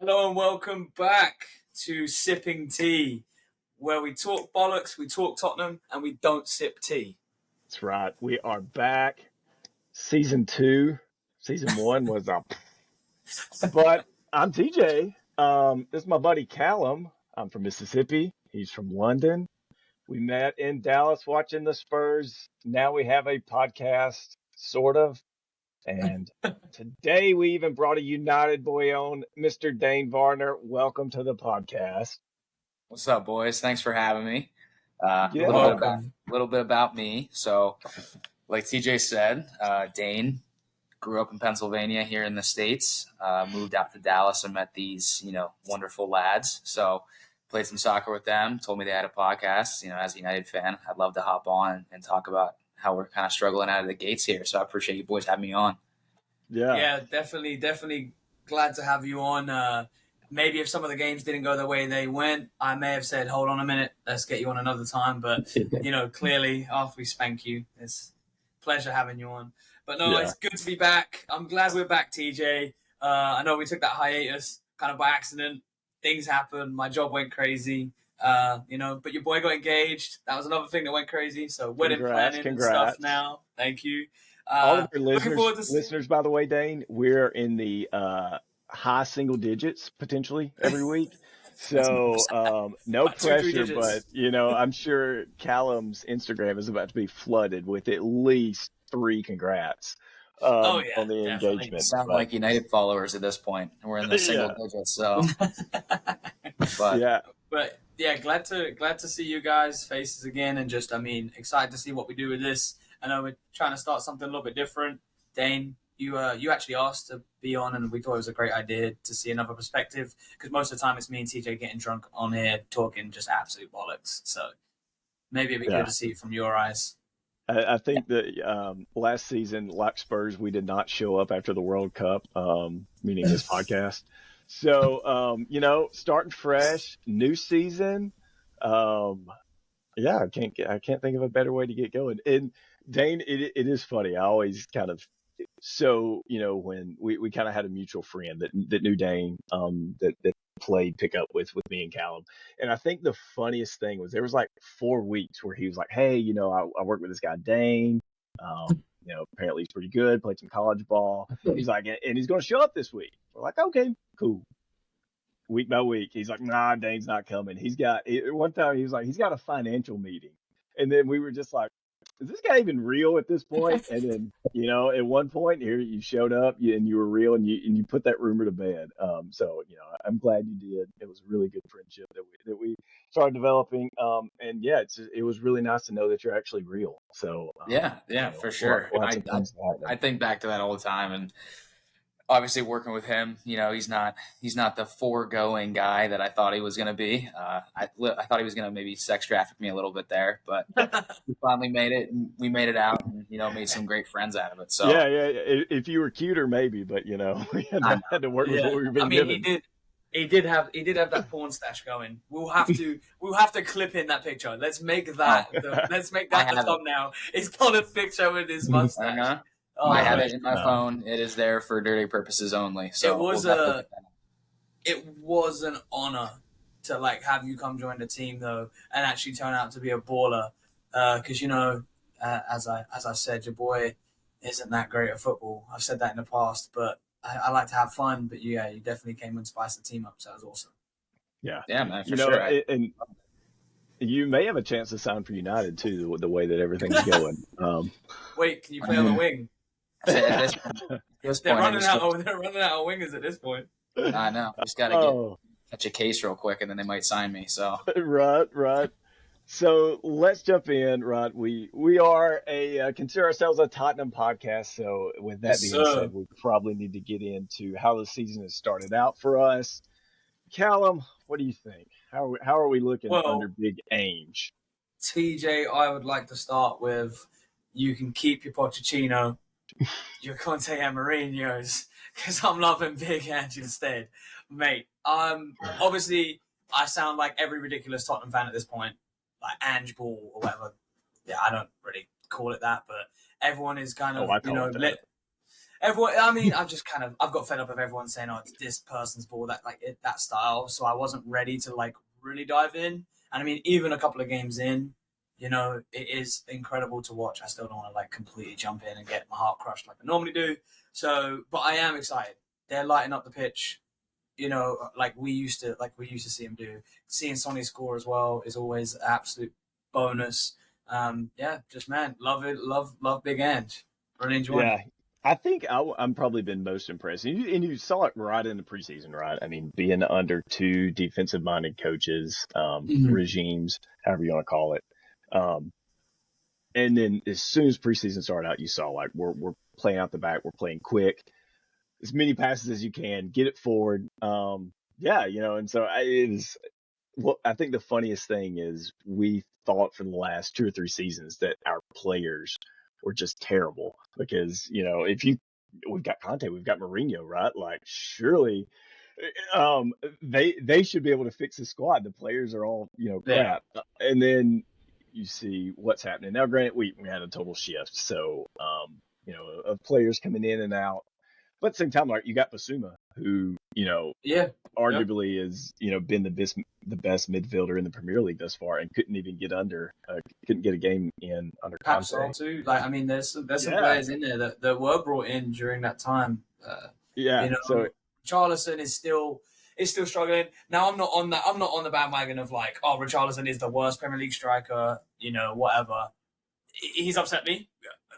Hello and welcome back to Sipping Tea, where we talk bollocks, we talk Tottenham, and we don't sip tea. That's right. We are back. Season 2. Season 1 was up. But I'm TJ. This is my buddy Callum. I'm from Mississippi. He's from London. We met in Dallas watching the Spurs. Now we have a podcast, sort of. And today we even brought a United boy on, Mr. Dane Varner. Welcome to the podcast. What's up, boys? Thanks for having me. Yeah. A little bit about me. So, like TJ said, Dane grew up in Pennsylvania here in the States, moved out to Dallas and met these, wonderful lads. So, played some soccer with them, told me they had a podcast. As a United fan, I'd love to hop on and talk about how we're kind of struggling out of the gates here. So, I appreciate you boys having me on. Yeah, definitely glad to have you on. Maybe if some of the games didn't go the way they went, I may have said, hold on a minute, let's get you on another time. But, clearly after we spank you, it's a pleasure having you on. But no, It's good to be back. I'm glad we're back, TJ. I know we took that hiatus kind of by accident. Things happened. My job went crazy, but your boy got engaged. That was another thing that went crazy. So wedding planning and stuff now. Thank you. All of your listeners, by the way, Dane, we're in the high single digits potentially every week. So no pressure, but I'm sure Callum's Instagram is about to be flooded with at least 3 congrats on the engagement. Sound like United followers at this point. We're in the single digits, so but glad to see you guys' faces again, and just excited to see what we do with this. I know we're trying to start something a little bit different. Dane, you actually asked to be on, and we thought it was a great idea to see another perspective, because most of the time it's me and TJ getting drunk on here talking just absolute bollocks. So maybe it'd be good to see it from your eyes. I think that last season, like Spurs, we did not show up after the World Cup, meaning this podcast. So, starting fresh, new season. I can't think of a better way to get going. And Dane, it is funny. I always kind of, when we kind of had a mutual friend that knew Dane, that played pickup with me and Callum. And I think the funniest thing was there was like 4 weeks where he was like, hey, I work with this guy, Dane. Apparently he's pretty good, played some college ball. He's like, and he's going to show up this week. We're like, okay, cool. Week by week, he's like, nah, Dane's not coming. One time he was like, he's got a financial meeting. And then we were just like, is this guy even real at this point? And then, at one point here, you showed up and you were real, and you put that rumor to bed. I'm glad you did. It was a really good friendship that we started developing. It was really nice to know that you're actually real. So for sure. I think back to that all the time, and obviously working with him, he's not the foregoing guy that I thought he was going to be. I thought he was going to maybe sex traffic me a little bit there, but we finally made it, and we made it out, and made some great friends out of it. So if you were cuter, maybe, but we had to work with what we were being given. He did have that porn stash going. We'll have to clip in that picture. Let's make that the thumbnail. It's got a picture with his mustache. I have it in my phone. It is there for dirty purposes only. So it was an honor to have you come join the team though, and actually turn out to be a baller. Because as I said, your boy isn't that great at football. I've said that in the past, but I like to have fun. But you definitely came and spiced the team up, so that was awesome. Yeah, man, for sure. And you may have a chance to sign for United too, the way that everything's going. Wait, can you play on the wing? They're running out of wingers at this point. I know. Just got to catch a case real quick, and then they might sign me. So right. So let's jump in. Right, we are consider ourselves a Tottenham podcast. So with that being said, we probably need to get into how the season has started out for us. Callum, what do you think? How are we looking under Big Ange? TJ, I would like to start with, you can keep your Pochettino, your Conte and Mourinho's, because I'm loving Big Ange instead. Mate, obviously I sound like every ridiculous Tottenham fan at this point, like Ange Ball or whatever. Yeah, I don't really call it that, but everyone is kind of, everyone. I mean, I've got fed up of everyone saying, "Oh, it's this person's ball," that style. So I wasn't ready to like really dive in. And I mean, even a couple of games in, it is incredible to watch. I still don't want to like completely jump in and get my heart crushed like I normally do. So, but I am excited. They're lighting up the pitch. Like we used to see him do. Seeing Sonny score as well is always an absolute bonus. Just man, love it, love Big Ange. Really enjoying it. I think I'm probably been most impressed. And you saw it right in the preseason, right? I mean, being under two defensive-minded coaches, regimes, however you want to call it. And then as soon as preseason started out, you saw like we're playing out the back, we're playing quick, as many passes as you can, get it forward. And so I think the funniest thing is we thought for the last 2 or 3 seasons that our players were just terrible because, we've got Conte, we've got Mourinho, right? Like surely they should be able to fix the squad. The players are all, crap. And then you see what's happening. Now, granted, we had a total shift. So, of players coming in and out. But at the same time, like you got Basuma, who, arguably is, been the best midfielder in the Premier League thus far and couldn't even get couldn't get a game in under Conte. Too. Like, I mean, there's some players in there that were brought in during that time. So Richarlison is still struggling. Now I'm not on the bandwagon of like, oh, Richarlison is the worst Premier League striker, whatever. He's upset me.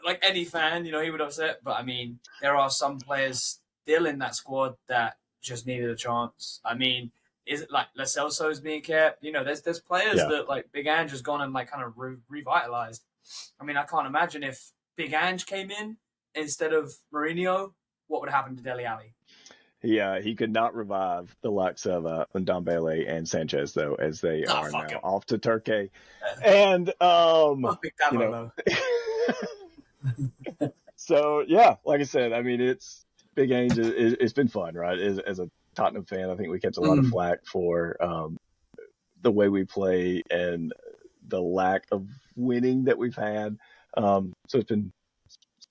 Like any fan, he would upset. But I mean, there are some players still in that squad that just needed a chance. I mean, is it like Lo Celso's being kept? There's players that like Big Ange has gone and like kind of revitalized. I mean, I can't imagine if Big Ange came in instead of Mourinho, what would happen to Dele Alli? Yeah, he could not revive the likes of Ndombele and Sanchez, though, as they are now off to Turkey. And, so, like I said, I mean, it's Big Ange. It's been fun, right? As a Tottenham fan, I think we kept a lot of flack for the way we play and the lack of winning that we've had. So it's been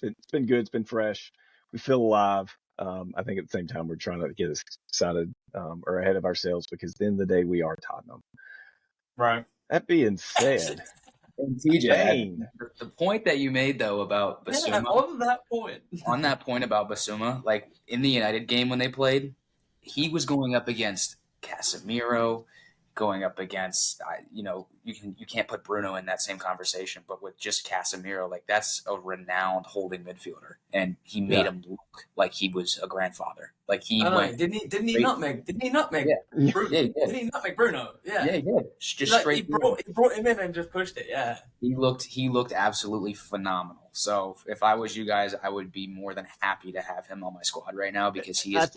good. It's been fresh. We feel alive. I think at the same time we're trying to get us excited or ahead of ourselves because at the end of the day we are Tottenham. Right. That being said, and TJ, the point that you made though about Basuma, on that point about Basuma, like in the United game when they played, he was going up against Casemiro, going up against, you can't put Bruno in that same conversation, but with just Casemiro, like that's a renowned holding midfielder, and he made him look like he was a grandfather. Like he went, didn't he nutmeg Bruno? Yeah, didn't he nutmeg Bruno? Yeah, he did. Just straight. He brought him in and just pushed it. Yeah, he looked absolutely phenomenal. So if I was you guys, I would be more than happy to have him on my squad right now because he is.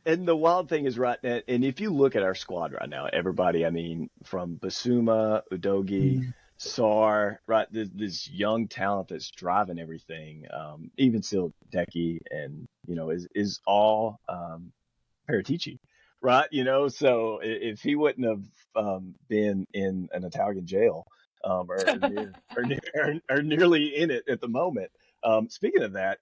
And the wild thing is, right, and if you look at our squad right now, everybody, I mean, from Basuma, Udogie, Sarr, right, this young talent that's driving everything, even still Decky and, is all Paratici, right? So if he wouldn't have been in an Italian jail or nearly in it at the moment, speaking of that,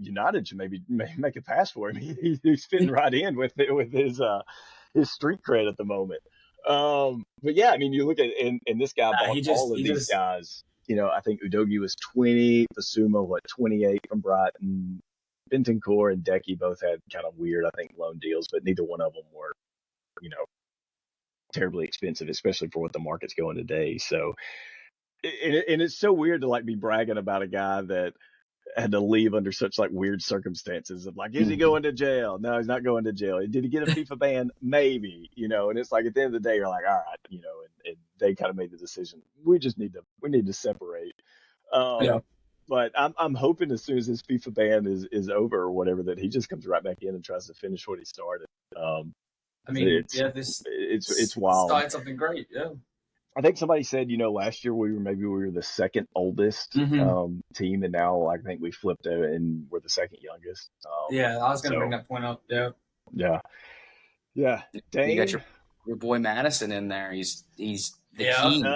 United should maybe make a pass for him. He's fitting right in with his street cred at the moment. But yeah, I mean, you look at and this guy bought all of these guys. I think Udogie was 20, Basuma 28 from Brighton, Bentancur and Decky both had kind of weird, I think, loan deals, but neither one of them were, terribly expensive, especially for what the market's going today. So, and it's so weird to like be bragging about a guy that had to leave under such like weird circumstances of like, is he going to jail? No, he's not going to jail. Did he get a FIFA ban? Maybe, and it's like at the end of the day, you're like, all right, and they kind of made the decision. We need to separate. But I'm hoping as soon as this FIFA ban is over or whatever, that he just comes right back in and tries to finish what he started. I mean, it's wild. Started something great. Yeah. I think somebody said, last year we were the second oldest team, and now I think we flipped it and we're the second youngest. I was going to bring that point up. Yeah. Dane, you got your boy Madison in there. He's the king.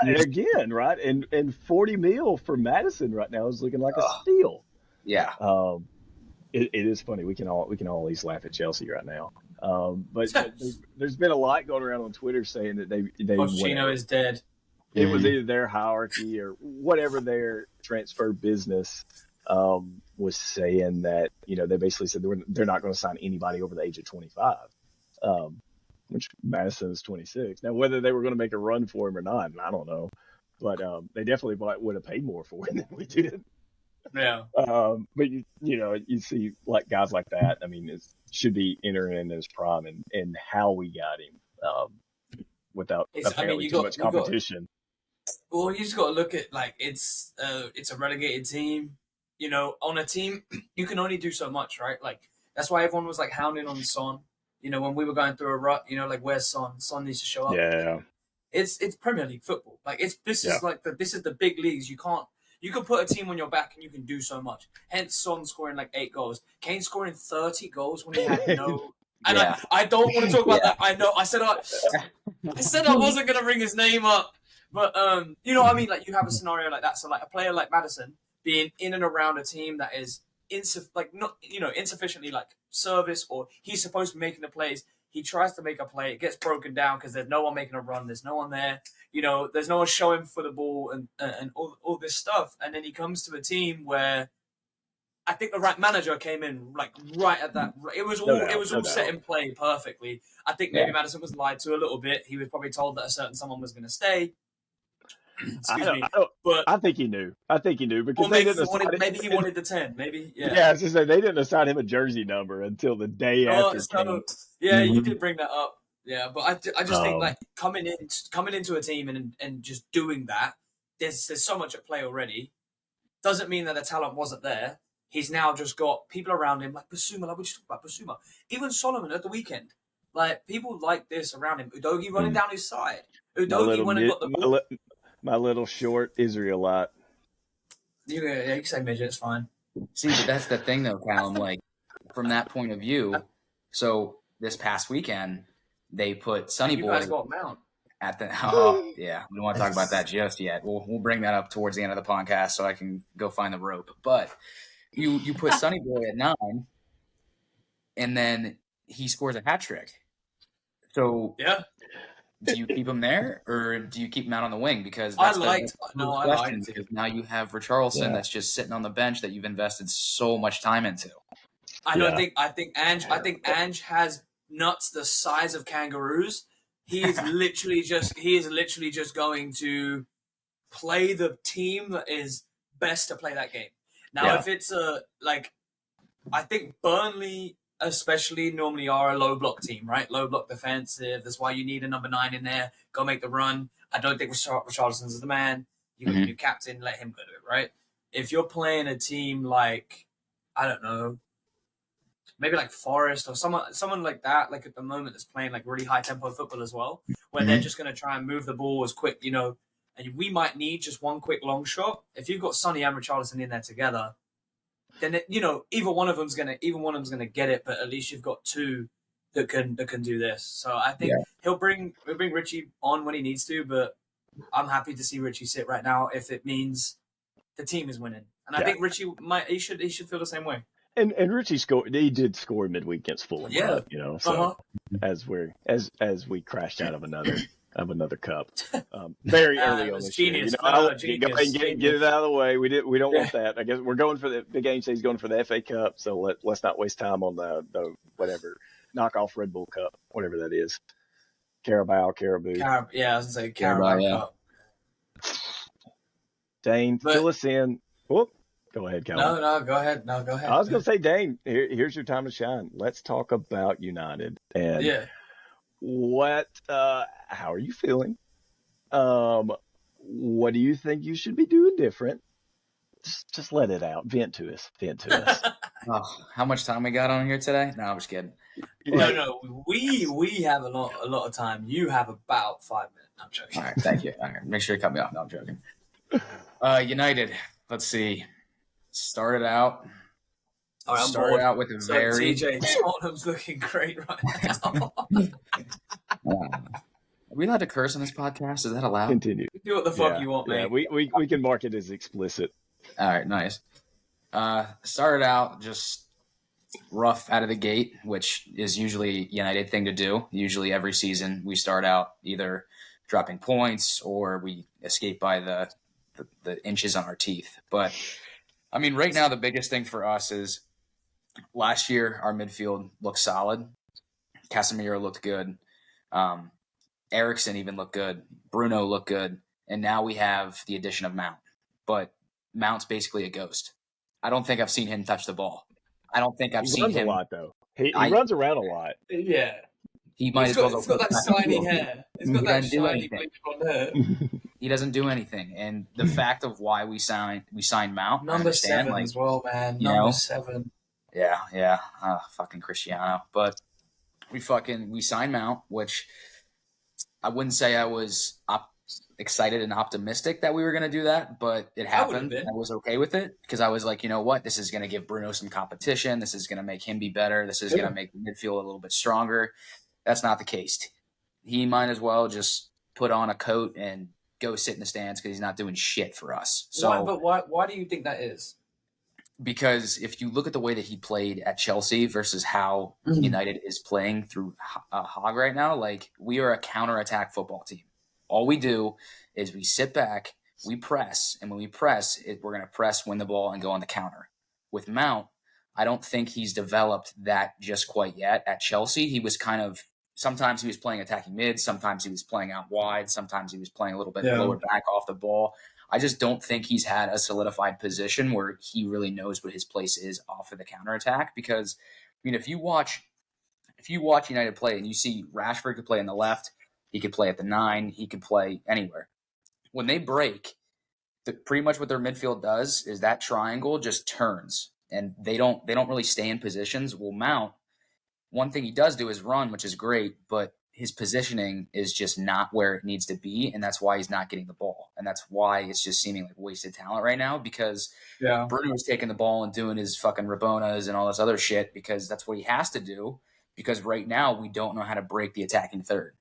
Again, right? And $40 million for Madison right now is looking like a steal. Yeah. It is funny. We can all at least laugh at Chelsea right now. But there's been a lot going around on Twitter saying that they Pochettino is dead. It was either their hierarchy or whatever their transfer business was saying that, they basically said they're not going to sign anybody over the age of 25, which Madison is 26. Now, whether they were going to make a run for him or not, I don't know. But they definitely would have paid more for him than we did. Yeah. But you see like guys like that. I mean, it should be entering in his prime, and how we got him without apparently too much competition. Well, you just got to look at it's a relegated team. On a team you can only do so much, right? Like that's why everyone was like hounding on Son. When we were going through a rut, where's Son? Son needs to show up. Yeah. It's Premier League football. Like this is the big leagues. You can put a team on your back and you can do so much. Hence Son scoring like 8 goals. Kane scoring 30 goals when he had no. And I don't want to talk about that. I know. I said I wasn't gonna bring his name up. But what I mean? Like you have a scenario like that. So like a player like Maddison being in and around a team that is insufficiently like service, or he's supposed to be making the plays. He tries to make a play, it gets broken down because there's no one making a run. There's no one there. There's no one showing for the ball and all this stuff. And then he comes to a team where I think the right manager came in like right at that. It was all set in play perfectly. I think maybe Maddison was lied to a little bit. He was probably told that a certain someone was going to stay. I think he knew. Because maybe he wanted the 10. Maybe, yeah. Yeah, I was just saying they didn't assign him a jersey number until the day after. You did bring that up. Yeah, but I just think like coming into a team and just doing that, there's so much at play already. Doesn't mean that the talent wasn't there. He's now just got people around him like Basuma, like we just talked about Basuma. Even Solomon at the weekend. Like people like this around him. Udogie running down his side. Udogie went and got the ball. My little short Israelite. You can say midget, it's fine. See, but that's the thing though, Callum. Like from that point of view, so this past weekend they put Sonny Boy at the. We don't want to talk about that just yet. We'll bring that up towards the end of the podcast so I can go find the rope. But you put Sonny Boy at 9, and then he scores a hat trick. So do you keep him there, or do you keep him out on the wing? Because that's now you have Richarlison that's just sitting on the bench that you've invested so much time into. I think Ange has nuts the size of kangaroos. He is literally just going to play the team that is best to play that game. Now, if it's I think Burnley especially normally are a low block team, right? Low block defensive. That's why you need a number 9 in there. Go make the run. I don't think Richarlison is the man. You got your new captain, let him go do it, right? If you're playing a team like, I don't know, maybe like Forest or someone like that, like at the moment that's playing like really high tempo football as well, where they're just going to try and move the ball as quick, and we might need just one quick long shot. If you've got Sonny and Richarlison in there together, then either one of them's gonna get it, but at least you've got 2 that can do this. So I think he'll bring Richie on when he needs to, but I'm happy to see Richie sit right now if it means the team is winning. And I think Richie should feel the same way. And Richie scored. He did score midweek against Fulham. So as we crashed out of another cup, very early on this year. Get it out of the way. We don't want that. I guess we're going for the Big Ange. He's going for the FA Cup, so let's not waste time on the whatever knockoff Red Bull Cup, whatever that is. Carabao. I was gonna say Carabao Cup. Dane, fill us in. Whoop. Go ahead, Calvin. No, go ahead. I was going to say, Dane, here's your time to shine. Let's talk about United. And how are you feeling? What do you think you should be doing different? Just let it out. Vent to us. How much time we got on here today? No, I'm just kidding. No. We have a lot of time. You have about 5 minutes. I'm joking. All right, thank you. All right, make sure you cut me off. No, I'm joking. United, let's see. Started out with a very. TJ Tottenham's looking great right now. Are we allowed to curse on this podcast? Is that allowed? Continue. Do what the fuck you want, man. Yeah, we can mark it as explicit. All right, nice. Started out just rough out of the gate, which is usually a United thing to do. Usually every season we start out either dropping points or we escape by the inches on our teeth. But I mean, right now the biggest thing for us is last year our midfield looked solid. Casemiro looked good. Eriksson even looked good. Bruno looked good. And now we have the addition of Mount. But Mount's basically a ghost. I don't think I've seen him touch the ball. I don't think I've seen him. He runs a lot, though. He runs around a lot. Yeah. He might as well go. He's got that shiny hair. He's got that shiny blonde hair. He doesn't do anything. And the fact of why we signed Mount. Number 7 as well, man. Number 7. Yeah. Fucking Cristiano. But we signed Mount, which I wouldn't say I was excited and optimistic that we were going to do that, but it happened. I was okay with it because I was like, you know what? This is going to give Bruno some competition. This is going to make him be better. This is going to make the midfield a little bit stronger. That's not the case. He might as well just put on a coat and go sit in the stands because he's not doing shit for us. So, why do you think that is? Because if you look at the way that he played at Chelsea versus how United is playing through Hog right now, like we are a counterattack football team. All we do is we sit back, we press, and when we press, we're going to press, win the ball, and go on the counter. With Mount, I don't think he's developed that just quite yet. At Chelsea, he was sometimes he was playing attacking mid, sometimes he was playing out wide, sometimes he was playing a little bit lower back off the ball. I just don't think he's had a solidified position where he really knows what his place is off of the counterattack. Because, I mean, if you watch United play and you see Rashford could play on the left, he could play at the 9. He could play anywhere. When they break, pretty much what their midfield does is that triangle just turns, and they don't really stay in positions. Well, Mount, one thing he does do is run, which is great, but his positioning is just not where it needs to be, and that's why he's not getting the ball, and that's why it's just seeming like wasted talent right now because Bruno's taking the ball and doing his fucking Rabonas and all this other shit because that's what he has to do. Because right now we don't know how to break the attacking third.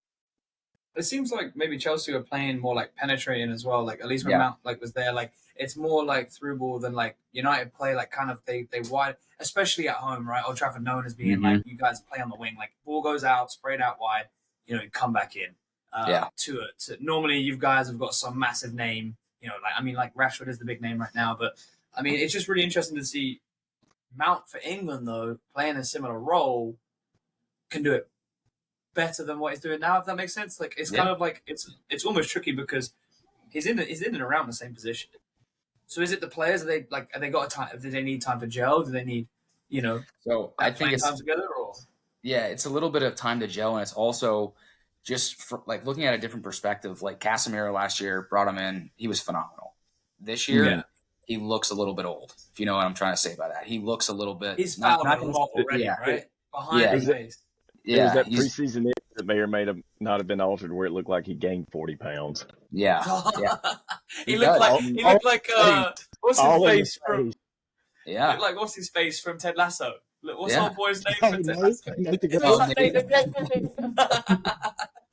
It seems like maybe Chelsea are playing more like penetrating as well. Like at least when Mount was there, like it's more like through ball than like United play like kind of they wide, especially at home, right? Old Trafford known as being like you guys play on the wing, like ball goes out, sprayed out wide, you come back in. To it. Normally you guys have got some massive name, like Rashford is the big name right now, but I mean it's just really interesting to see Mount for England though playing a similar role can do it better than what he's doing now, if that makes sense. Like it's kind of like it's almost tricky because he's in and around the same position. So is it the players? Are they got a time? Do they need time to gel? Do they need So I think it's time together or it's a little bit of time to gel, and it's also just like looking at a different perspective. Like Casemiro last year brought him in, he was phenomenal. This year he looks a little bit old. If you know what I'm trying to say by that, he looks a little bit. He's fouled a lot already, right? Behind the face. It was that preseason that may or may not have been altered where it looked like he gained 40 pounds. Yeah. He looked like what's his face from? Yeah. Looked like what's his face from Ted Lasso? What's our boy's name from Ted Lasso?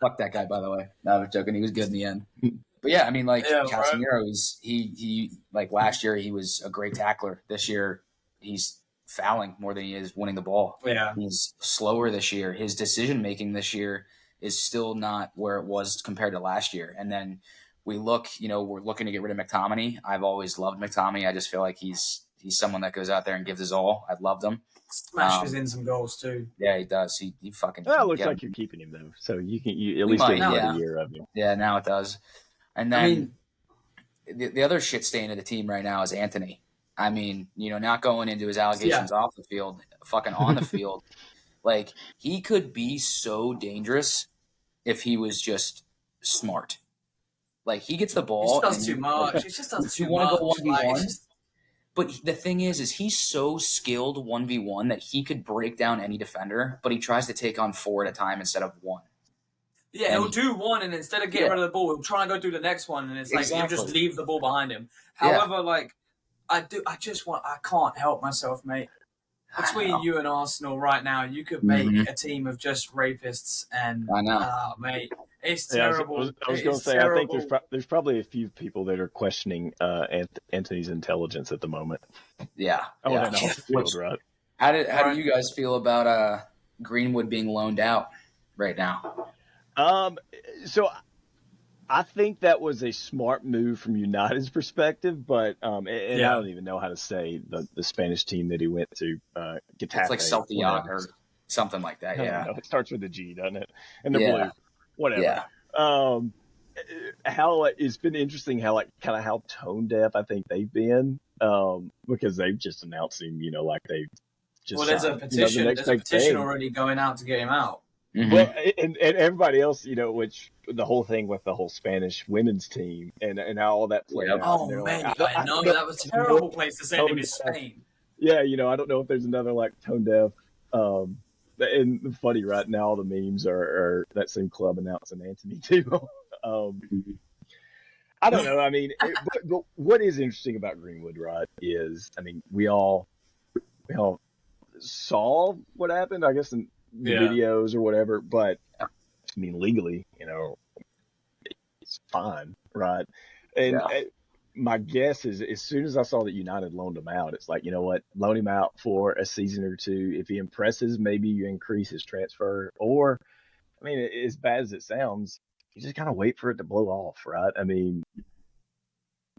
Fuck that guy, by the way. No, I'm joking. He was good in the end. But yeah, I mean, like Casemiro he like last year he was a great tackler. This year he's fouling more than he is winning the ball. Yeah. He's slower this year. His decision making this year is still not where it was compared to last year. And then we look, we're looking to get rid of McTominay. I've always loved McTominay. I just feel like he's someone that goes out there and gives his all. I've loved him. Smashes in some goals too. Yeah, he does. He fucking. Well, it looks like you're keeping him though, so you at least get another year of him. Yeah, now it does. And then the other shit stain of the team right now is Anthony. I mean, not going into his allegations off the field, fucking on the field. Like, he could be so dangerous if he was just smart. Like, he gets the ball. He just does too much. He just does too much. Go 1v1. But the thing is he's so skilled 1v1 that he could break down any defender, but he tries to take on 4 at a time instead of 1. Yeah, he'll do one, and instead of getting rid of the ball, he'll try and go do the next one, and it's like you just leave the ball behind him. However, I can't help myself, mate. Between you and Arsenal right now, you could make a team of just rapists and, mate, It's Yeah, terrible. I was It going to is say, I think terrible. there's probably a few people that are questioning Anthony's intelligence at the moment. Yeah. Oh, Yeah. and off the field, right? How do Right. you guys feel about Greenwood being loaned out right now? So I think that was a smart move from United's perspective, but and I Yeah. don't even know how to say the Spanish team that he went to, It's Getafe, like Celtiac whatever. or something like that. I don't Yeah. know. It starts with a G, doesn't it? And they're Yeah. blue, whatever. Yeah. How it's been interesting how kind of how tone deaf I think they've been, because they've just announced him, like they just Well, there's a signed, the petition. next There's a big petition thing. already going out to get him out. Mhm. Well, and everybody else, which the whole thing with the whole Spanish women's team and how all that played Yep. out. Oh And they're man, like, I know that was a terrible place to send him. Is Spain? Yeah, I don't know if there's another like tone deaf. And funny right now, all the memes are that same club announcing Anthony too. I don't know. I mean, but what is interesting about Greenwood, right, is I mean we all saw what happened, I guess, in the videos or whatever. But I mean, legally, it's fine, right? And my guess is, as soon as I saw that United loaned him out, it's like, you know what, loan him out for a season or two. If he impresses, maybe you increase his transfer. Or, I mean, as bad as it sounds, you just kind of wait for it to blow off, right? I mean,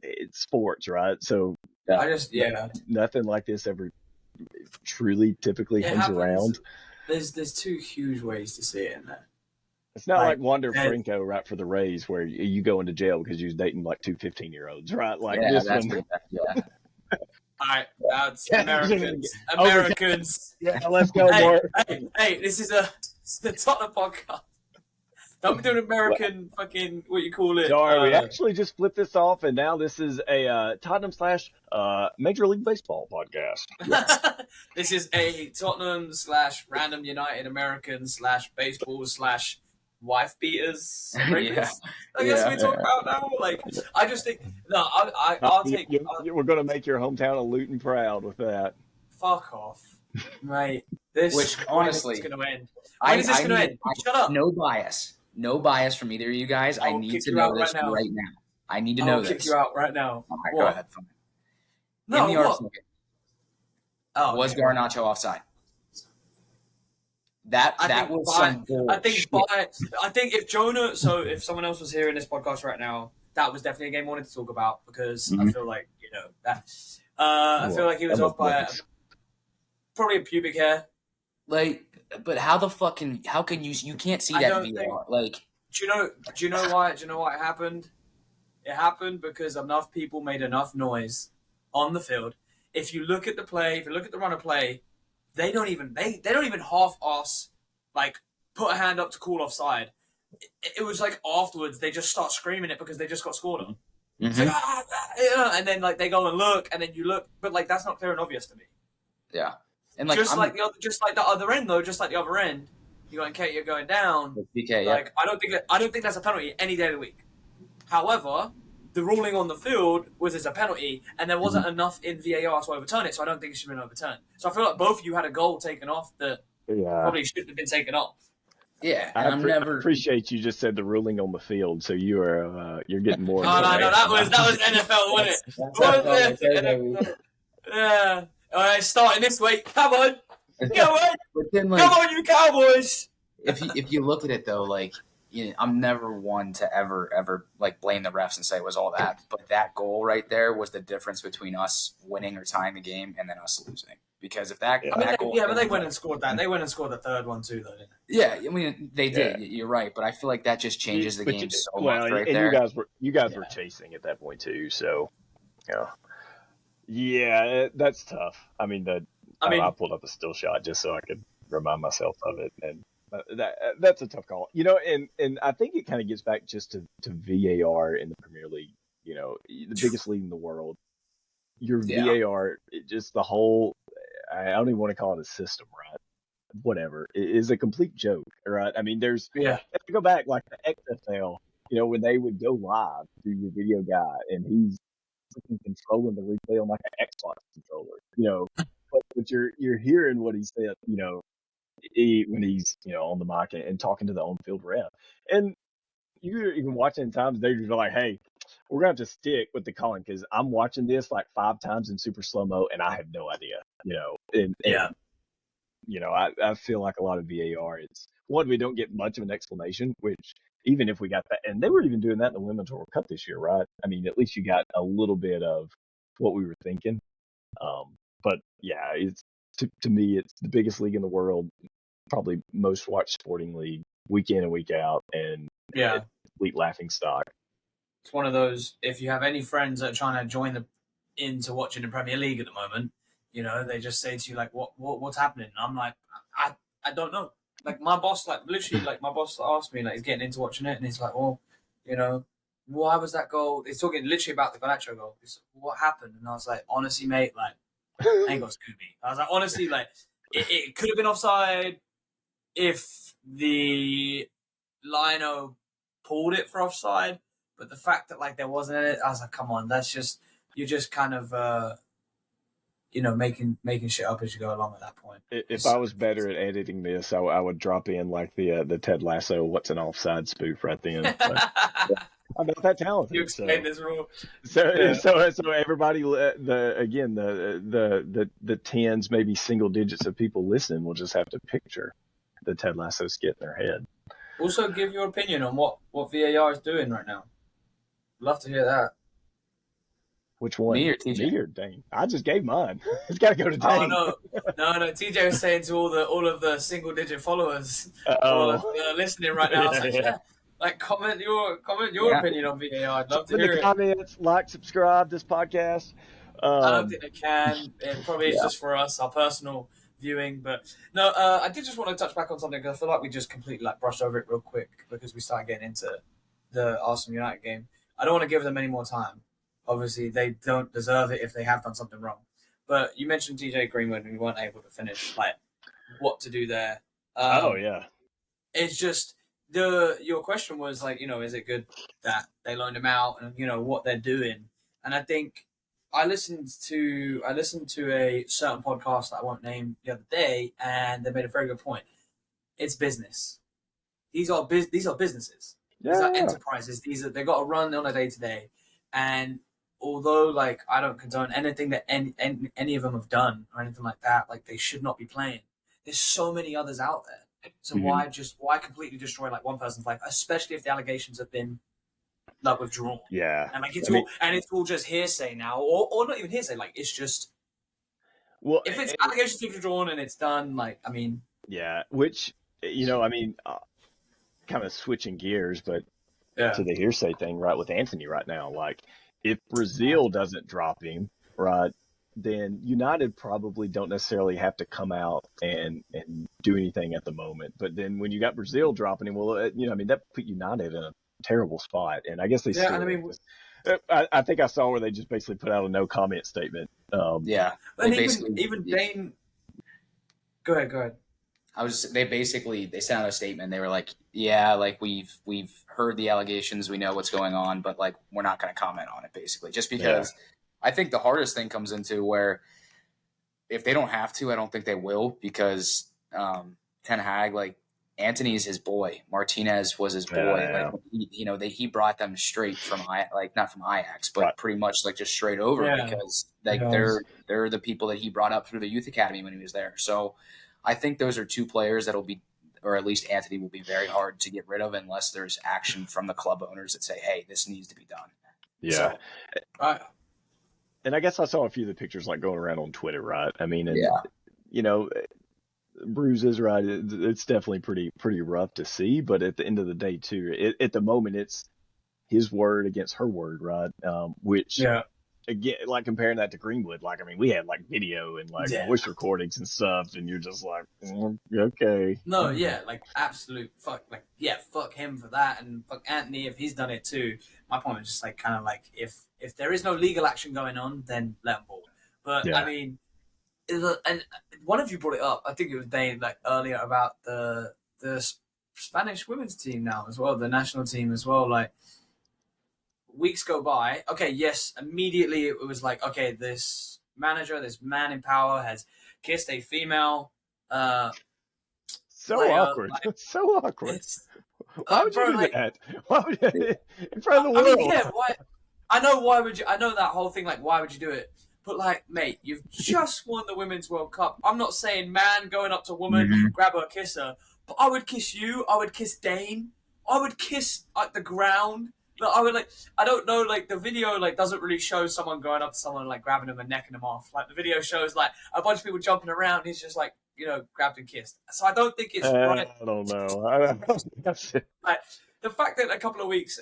it's sports, right? So I just nothing like this ever truly typically it hangs happens. around. There's two huge ways to see it in there. It's not like Wander Franco, right, for the Rays, where you go into jail because you was dating like two 15-year-olds, right? Like this one. Yeah. All right, that's Americans. Yeah, let's go, Mark. Hey, this is the Tottenham podcast. Don't be doing American fucking, what you call it. Sorry, we actually just flipped this off, and now this is a Tottenham / Major League Baseball podcast. This is a Tottenham / random United American / baseball / wife beaters. Yeah. I guess we talk about now. Like, I just think I'll take. We're going to make your hometown of Luton proud with that. Fuck off, mate. Which honestly, is going to end? When is this going to end? Shut up. No bias from either of you guys. I need to know this right now. I need to know this. I'll kick you out right now. All right, go ahead. Fine. No, in the article, was okay. Garnacho offside? That was some bullshit. I think if Jonah, if someone else was here in this podcast right now, that was definitely a game I wanted to talk about, because I feel like that. I feel like he was off by probably a pubic hair. Like, but how can you can't see that VR? Like, do you know why? Do you know why it happened? It happened because enough people made enough noise on the field. If you look at the play, if you look at the run of play, they don't even half-ass, like, put a hand up to call offside. It was like afterwards they just start screaming it because they just got scored on. It's like, and then like they go and look, and then you look, but like that's not clear and obvious to me. Yeah, and like just like the other end though, you're going down. PK, like I don't think that's a penalty any day of the week. However, the ruling on the field was as a penalty, and there wasn't enough in VAR to overturn it, so I don't think it should have been overturned. So I feel like both of you had a goal taken off that probably shouldn't have been taken off. Yeah, I appreciate you just said the ruling on the field, so you're getting more. No, that was NFL, wasn't it? Yeah. All right, starting this week. Come on, come on, you Cowboys. If you look at it though, like, I'm never one to ever like blame the refs and say it was all that, but that goal right there was the difference between us winning or tying the game and then us losing. Because if that, goal, but they went and scored that. They went and scored the third one too, though, didn't they? Yeah, I mean they did. Yeah. You're right, but I feel like that just changes the game so much. Right there. You guys were chasing at that point too, so yeah, that's tough. I mean, I pulled up a still shot just so I could remind myself of it, and that's a tough call. And I think it kind of gets back just to VAR in the Premier League. The biggest league in the world. Your VAR, just the whole. I don't even want to call it a system, right? Whatever. It is a complete joke, right? I mean, if you go back, like the XFL, when they would go live through your video guy, and he's controlling the replay on like an Xbox controller, but you're hearing what he said, when he's, on the mic and talking to the on-field ref. And you're even watching times they're just like, hey, we're gonna have to stick with the calling because I'm watching this like 5 times in super slow mo and I have no idea, and I feel like a lot of VAR, it's one, we don't get much of an explanation, which even if we got that, and they were even doing that in the Women's World Cup this year, right? I mean, at least you got a little bit of what we were thinking. But yeah, it's to me, it's the biggest league in the world, probably most watched sporting league, week in and week out, and Yeah. complete laughing stock. It's one of those, if you have any friends that are trying to join into watching the Premier League at the moment, they just say to you, like, what's happening? And I'm like, I don't know. Like, my boss, like, literally, like, my boss asked me, like, he's getting into watching it, and he's like, well, why was that goal? He's talking literally about the Garnacho goal. He's like, what happened? And I was like, honestly, mate, like, I ain't got Scooby. I was like, honestly, like, it could have been offside if the lino pulled it for offside. But the fact that, like, there wasn't it, I was like, come on, you're just kind of, making shit up as you go along at that point. If I was better at editing this, I would drop in like the Ted Lasso "What's an offside" spoof right then. But, I'm not that talented. You explain this rule. So everybody, the tens, maybe single digits of people listening will just have to picture the Ted Lasso skit in their head. Also, give your opinion on what VAR is doing right now. Love to hear that. Which one? Me or TJ? Me or Dane? I just gave mine. It's got to go to Dane. Oh no! TJ was saying to all of the single digit followers listening right now. I was like, yeah. Like, comment your opinion on VAR. I'd love to hear it. Comments, like, subscribe this podcast. I don't think they can. It probably is just for us, our personal viewing. But no, I did just want to touch back on something because I feel like we just completely brushed over it real quick because we started getting into the Arsenal United game. I don't want to give them any more time. Obviously, they don't deserve it if they have done something wrong. But you mentioned TJ Greenwood and we weren't able to finish what to do there. It's just your question was is it good that they loaned him out and what they're doing? And I think I listened to a certain podcast that I won't name the other day, and they made a very good point. It's business. These are businesses. Yeah. These are enterprises. They got to run on a day to day, and although I don't condone anything that any of them have done or anything like that, they should not be playing. There's so many others out there. So why completely destroy one person's life, especially if the allegations have been withdrawn? Yeah, and it's all just hearsay now, or not even hearsay. It's just if it's allegations withdrawn and it's done. Which kind of switching gears, but to the hearsay thing, right, with Anthony right now, if Brazil doesn't drop him, right, then United probably don't necessarily have to come out and do anything at the moment. But then when you got Brazil dropping him, that put United in a terrible spot. And I guess they still. I think I saw where they just basically put out a no comment statement. And even Dane. Go ahead. They sent out a statement. They were like, we've heard the allegations, we know what's going on, but we're not going to comment on it, basically, just because. Yeah. I think the hardest thing comes into where if they don't have to, I don't think they will, because Ten Hag, Anthony's his boy. Martinez was his boy. Yeah. He brought them straight from not from Ajax, but pretty much just straight over because they're the people that he brought up through the youth academy when he was there. So I think those are two players that'll be, or at least Anthony will be very hard to get rid of unless there's action from the club owners that say, hey, this needs to be done. Yeah. So, and I guess I saw a few of the pictures going around on Twitter, right? I mean, bruises, right? It's definitely pretty rough to see, but at the end of the day, too, at the moment, it's his word against her word, right? Which, again, comparing that to Greenwood, we had video and voice recordings and stuff, and you're just okay. No, absolute fuck, fuck him for that, and fuck Anthony if he's done it too. My point is just if there is no legal action going on, then let him ball. But I mean, and one of you brought it up. I think it was Dane earlier about the Spanish women's team now as well, the national team as well. Weeks go by. Okay, yes, immediately it was okay, this manager, this man in power has kissed a female. So awkward. So awkward. Why would you bro, do like, that? Why would you, in front of the I mean, world? yeah, why? I know why would you. I know that whole thing. Like, why would you do it? But like, mate, you've just won the Women's World Cup. I'm not saying man going up to a woman, grab her, kiss her. But I would kiss you. I would kiss Dane. I would kiss like the ground. But I would like. I don't know. Like the video like doesn't really show someone going up to someone like grabbing them and necking them off. Like the video shows like a bunch of people jumping around. He's just like grabbed and kissed. So I don't think it's right. I don't know. Like, the fact that a couple of weeks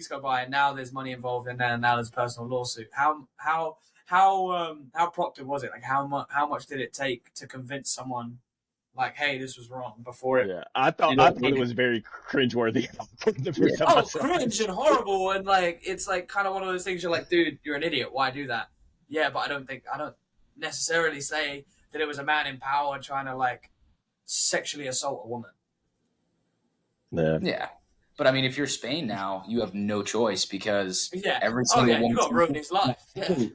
go by and now there's money involved and now there's a personal lawsuit. How proctored was it? Like how much did it take to convince someone like, hey, this was wrong before it? Yeah, I thought it was very cringeworthy. Cringe and horrible, and like it's like kind of one of those things. You're like, dude, you're an idiot. Why do that? Yeah, but I don't necessarily say that it was a man in power trying to like sexually assault a woman. Yeah. But I mean, if you're Spain now, you have no choice because every single you got to ruin his life. Yeah.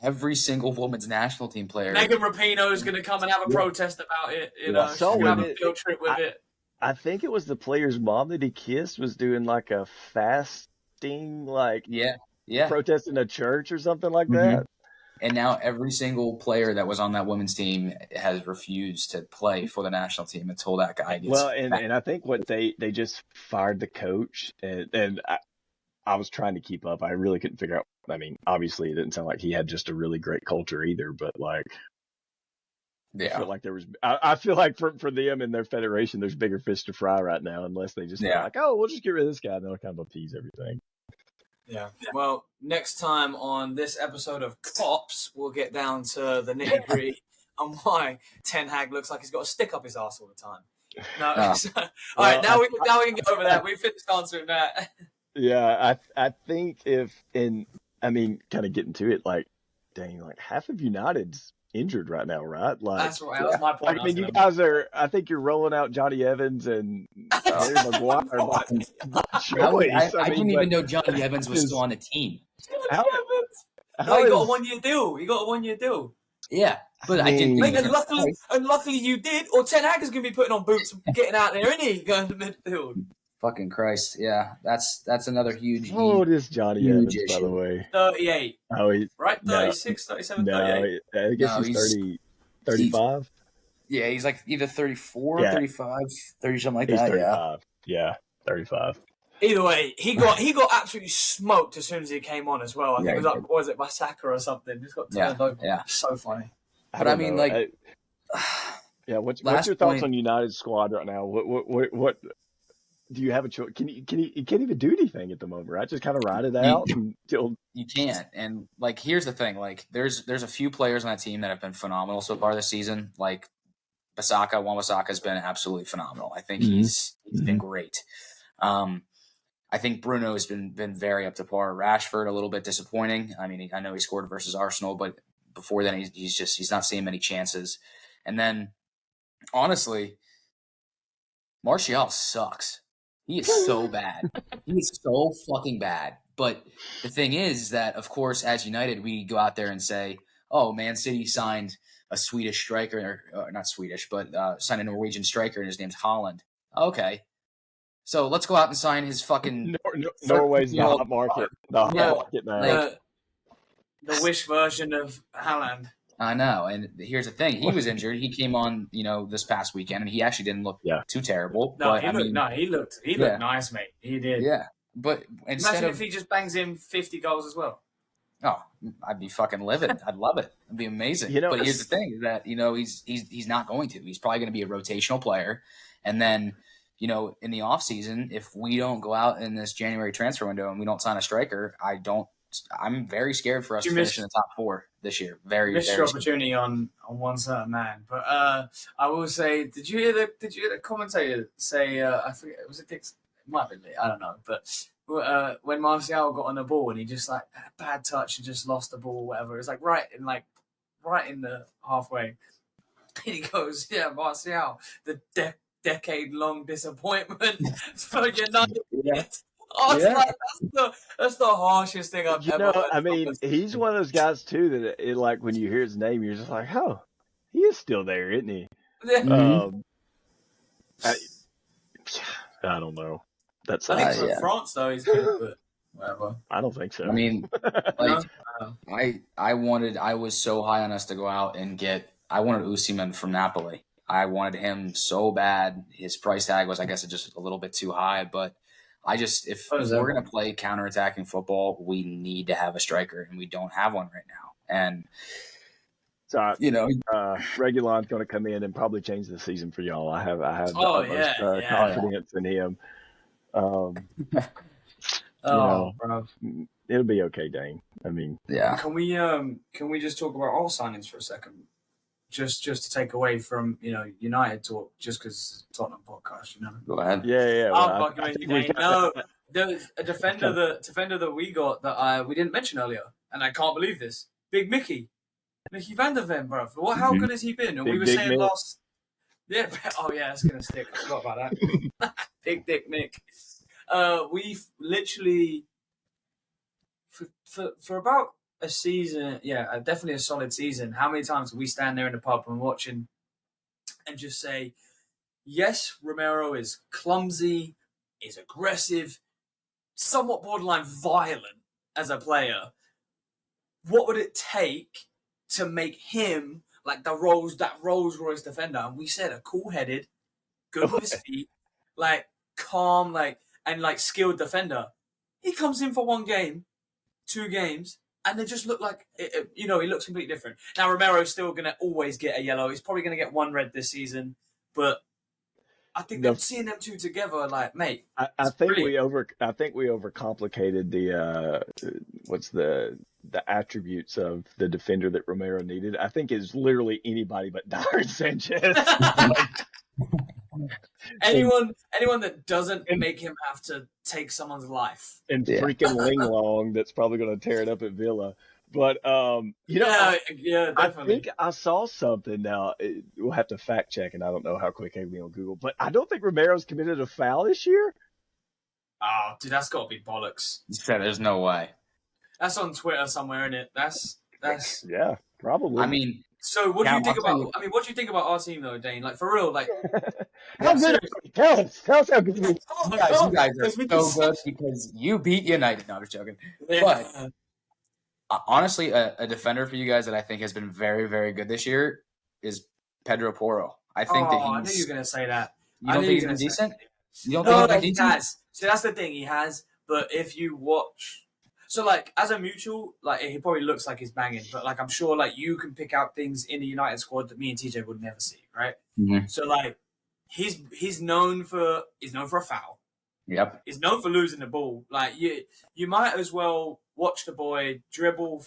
Every single women's national team player. Megan Rapinoe is going to come and have a protest about it. She's going to have a field trip with it. I think it was the player's mom that he kissed was doing like a fasting, protest in a church or something like that. And now every single player that was on that women's team has refused to play for the national team until that guy gets and I think what they just fired the coach, and I was trying to keep up. I really couldn't figure out. I mean, obviously it didn't sound like he had just a really great culture either, but like, I feel like there was. I feel like for them and their federation, there's bigger fish to fry right now, unless they just like, oh, we'll just get rid of this guy, and they'll kind of appease everything. Yeah. Well, next time on this episode of Cops, we'll get down to the nitty gritty on why Ten Hag looks like he's got a stick up his ass all the time. No. All right. Now we can get over that. We finished answering that. Yeah, I think kind of getting to it, like, dang, like half of United's injured right now, right? Like that's right. That's my point. Like, I mean, you guys are. I think you're rolling out Johnny Evans and Harry Maguire. I didn't even know Johnny Evans was still on the team. He got a 1 year deal. He got a 1 year deal. Yeah, but I didn't. And luckily you did. Or Ten Hag is going to be putting on boots and getting out there, isn't he? Going to midfield. Fucking Christ, yeah, that's another huge. How old is Johnny Evans, by the way? 38. Oh, he's right, 36, 37, 38. I guess he's 35. Yeah, he's like either 34, 35, 30, something like that. 35. Yeah, 35. Either way, he got absolutely smoked as soon as he came on as well. I think it was like, was it by Saka or something? Just got turned over. Yeah, so funny. But I mean, like, what's your thoughts on United's squad right now? What do you have a choice? You can't even do anything at the moment, right? Just kind of ride it out until you can't. And like, here's the thing: like, there's a few players on that team that have been phenomenal so far this season. Like, Wan-Bissaka has been absolutely phenomenal. I think he's been great. I think Bruno has been very up to par. Rashford a little bit disappointing. I mean, I know he scored versus Arsenal, but before then he's not seeing many chances. And then, honestly, Martial sucks. He is so bad. He is so fucking bad. But the thing is that, of course, as United, we go out there and say, oh, Man City signed a Swedish striker, or not Swedish, but signed a Norwegian striker, and his name's Holland. Okay. So let's go out and sign his fucking... Norway's the hot market. The hot market now. The wish version of Haaland. I know, and here's the thing: he was injured. He came on, this past weekend, and he actually didn't look too terrible. No, he looked nice, mate. He did. Yeah, but imagine if he just bangs in 50 goals as well. Oh, I'd be fucking livid. I'd love it. It'd be amazing. But here's the thing: is that he's not going to. He's probably going to be a rotational player, and then in the off season, if we don't go out in this January transfer window and we don't sign a striker, I'm very scared for us to finish in the top 4 this year. Missed your opportunity on one certain man, but I will say, did you hear the commentator say? I forget, was it Dix? It might be Lee, I don't know, but when Martial got on the ball and he just like had a bad touch and just lost the ball, or whatever. It was like right in the halfway, and he goes, "Yeah, Martial, the decade-long disappointment for United." Like, that's the harshest thing I've ever heard. I mean, he's one of those guys too that like when you hear his name, you're just like, oh, he is still there, isn't he? Yeah. I don't know. That's I think for yeah. France though, he's good, but whatever. I don't think so. I mean, No? like I was so high on us to go out and get. I wanted Osimhen from Napoli. I wanted him so bad. His price tag was, I guess, just a little bit too high. But if we're gonna play counterattacking football, we need to have a striker, and we don't have one right now. And So, Reguilon's going to come in and probably change the season for y'all. I have the utmost confidence in him. Bro. It'll be okay, Dane. I mean, yeah. Can we just talk about all signings for a second? Just to take away from United talk, just because Tottenham podcast, Go ahead. Yeah. Well, no, there was a defender that we got that we didn't mention earlier, and I can't believe this. Big Mickey van der Ven, bro. How good has he been? And we were saying Mick. last, yeah. Oh yeah, it's gonna stick. I forgot about that. Big Dick Mick. We've literally for about a season, definitely a solid season. How many times do we stand there in the pub and watching and just say, yes, Romero is clumsy, is aggressive, somewhat borderline violent as a player. What would it take to make him like that Rolls Royce defender? And we said a cool-headed, good with his feet, like calm, and skilled defender. He comes in for 1 game, 2 games, and they just look like he looks completely different. Now Romero's still gonna always get a yellow. He's probably gonna get 1 red this season, but I think seeing them two together, like, mate, I think we overcomplicated the attributes of the defender that Romero needed. I think is literally anybody but Darren Sanchez. anyone that doesnn't make him have to take someone's life. And freaking Linglong that's probably going to tear it up at Villa. But definitely. I think I saw something now. We'll have to fact check, and I don't know how quick I'll be on Google. But I don't think Romero's committed a foul this year. Oh, dude, that's got to be bollocks. You said there's no way. That's on Twitter somewhere, isn't it? That's. Yeah, probably. I mean, so what do you think about? I mean, what do you think about our team though, Dane? Like for real, like. How good? Tell us how good. You guys are so good because you beat United. No, I'm just joking. Yeah. But honestly, a defender for you guys that I think has been very, very good this year is Pedro Porro. I think that I knew you were going to say that. You don't think he's been decent? You don't think he's decent? He has. So that's the thing, he has. But if you watch, so like as a mutual, like he probably looks like he's banging, but like I'm sure like you can pick out things in the United squad that me and TJ would never see, right? Mm-hmm. So like he's known for a foul. Yep. He's known for losing the ball. Like you might as well watch the boy dribble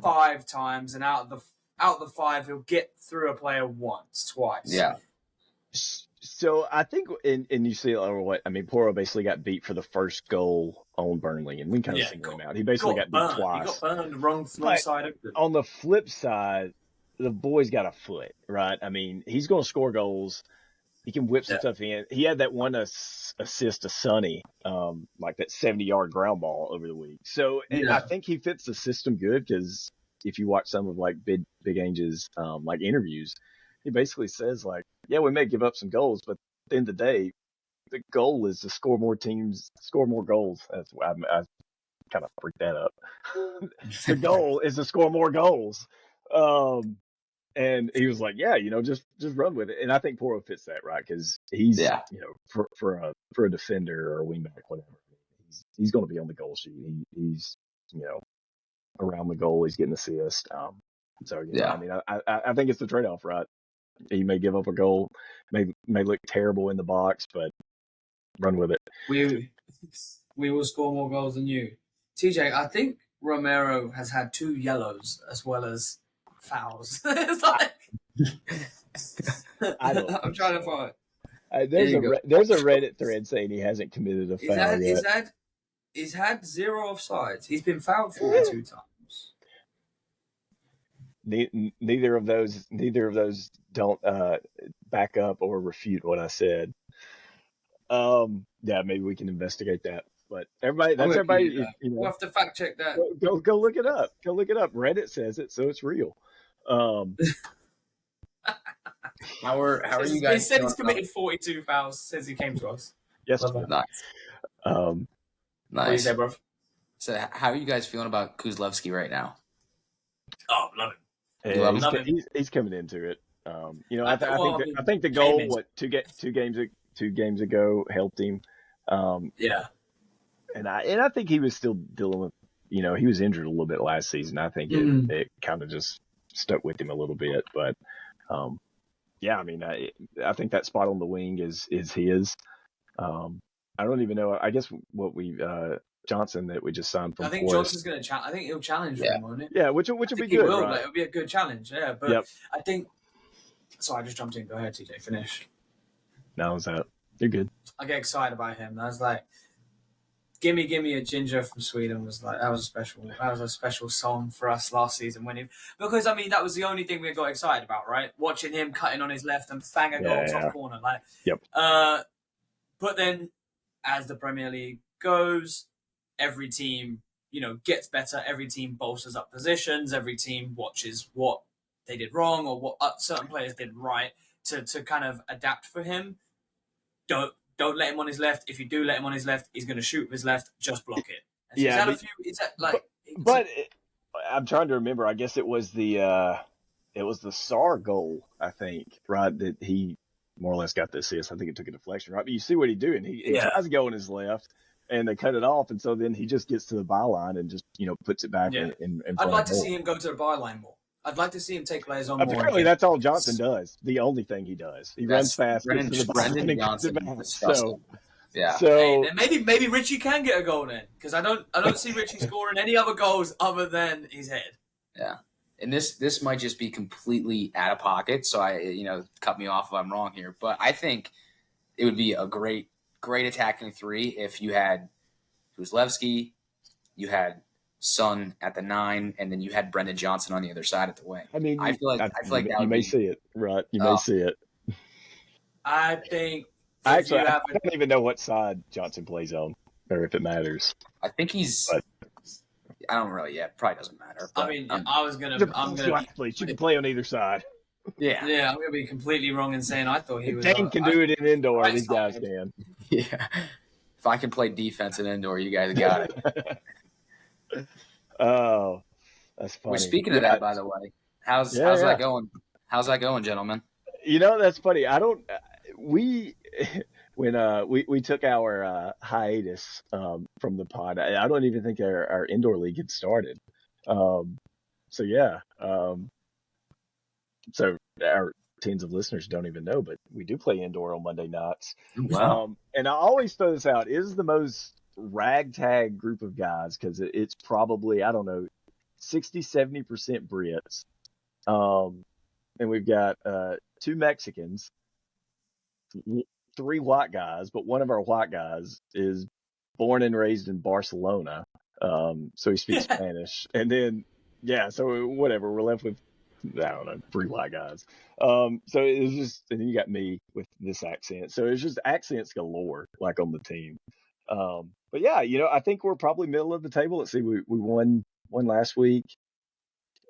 5 times, and out of the 5 he'll get through a player once, twice. Yeah. So I think, and you see, Porro basically got beat for the first goal on Burnley, and we kind of singled him out. He basically got beat twice. He got burned wrong side open. On the flip side, the boy's got a foot, right? I mean, he's going to score goals. He can whip some stuff in. He had that one assist to Sonny, like that 70-yard ground ball over the week. So and I think he fits the system good because if you watch some of like Big Ange's like interviews, he basically says like, yeah, we may give up some goals, but at the end of the day, the goal is to score more goals. That's why I kind of freaked that up. The goal is to score more goals. And he was like, yeah, just run with it. And I think Porro fits that, right? Because he's, for a defender or a wingback, whatever, he's going to be on the goal sheet. He's, around the goal. He's getting assists. I mean, I think it's the trade-off, right? He may give up a goal, may look terrible in the box, but run with it. We will score more goals than you. TJ, I think Romero has had 2 yellows as well as fouls. It's like I'm trying to find. There's a Reddit thread saying he hasn't committed a foul yet. He's had 0 offsides. He's been fouled 42 times. Neither of those don't back up or refute what I said. Maybe we can investigate that. But everybody, we'll have to fact check that. Go look it up. Go look it up. Reddit says it, so it's real. How are you guys? He said he's committed 42 fouls since he came to us. Yes, nice. Um, What do you Nice. say, bro? So, how are you guys feeling about Kuzlevski right now? Oh, love it. You love he's, him? he's coming into it. I I think the came goal in. what two games ago helped him. Yeah. And I think he was still dealing with, he was injured a little bit last season. I think it kind of just stuck with him a little bit. But yeah, I mean, I think that spot on the wing is his. I don't even know. I guess what we Johnson that we just signed from I think Forest. Johnson's going to challenge. I think he'll challenge for Yeah. him, won't it? Yeah, which I would be think he good, will. right? Like, it'll be a good challenge. Yeah, but Yep. I think. Sorry, I just jumped in. Go ahead, TJ. Finish. Now is that you're good. I get excited about him. I was like, "Gimme, gimme a ginger from Sweden" was like that was a special song for us last season winning because I mean that was the only thing we got excited about, right? Watching him cutting on his left and bang a goal top corner, like. Yep. But then, as the Premier League goes, every team gets better. Every team bolsters up positions. Every team watches what they did wrong or what certain players did right to kind of adapt for him. Don't let him on his left. If you do let him on his left, he's going to shoot with his left. Just block it. And so Yeah, is that like? But I'm trying to remember. I guess it was the Sarr goal. I think right that he more or less got the assist. I think it took a deflection, right? But you see what he's doing. He tries to go on his left, and they cut it off, and so then he just gets to the byline and just puts it back in front. I'd like to see him go to the byline more. I'd like to see him take players on more. Apparently, that's all Johnson does. The only thing he does. He runs fast. Brendan Johnson. So, yeah. So hey, maybe Richie can get a goal then, because I don't see Richie scoring any other goals other than his head. Yeah, and this might just be completely out of pocket. So cut me off if I'm wrong here, but I think it would be a great attacking three if you had Kuzlevski, you had Son at the 9, and then you had Brendan Johnson on the other side at the wing. I mean, I feel like that you may see it, right? You may see it. I think. I don't even know what side Johnson plays on, or if it matters. I think he's. But, I don't really. Yeah, probably doesn't matter. But, I mean, I'm gonna. You can play on either side. Yeah, I'm gonna be completely wrong in saying I thought he was. Dane can do it in indoor. These guys can. Yeah, if I can play defense in indoor, you guys got it. Oh, that's funny. We're speaking of that, by the way. How's that going? How's that going, gentlemen? That's funny. We took our hiatus from the pod. I don't even think our indoor league had started. So yeah. So our tens of listeners don't even know, but we do play indoor on Monday nights. Wow. And I always throw this out. It is the most ragtag group of guys because it's probably, I don't know, 60-70% Brits. And we've got 2 Mexicans, 3 white guys, but one of our white guys is born and raised in Barcelona. So he speaks Spanish. And then, so whatever, we're left with, I don't know, 3 white guys. So it was just, and then you got me with this accent. So it's just accents galore, like on the team. But yeah, I think we're probably middle of the table. Let's see, we won last week.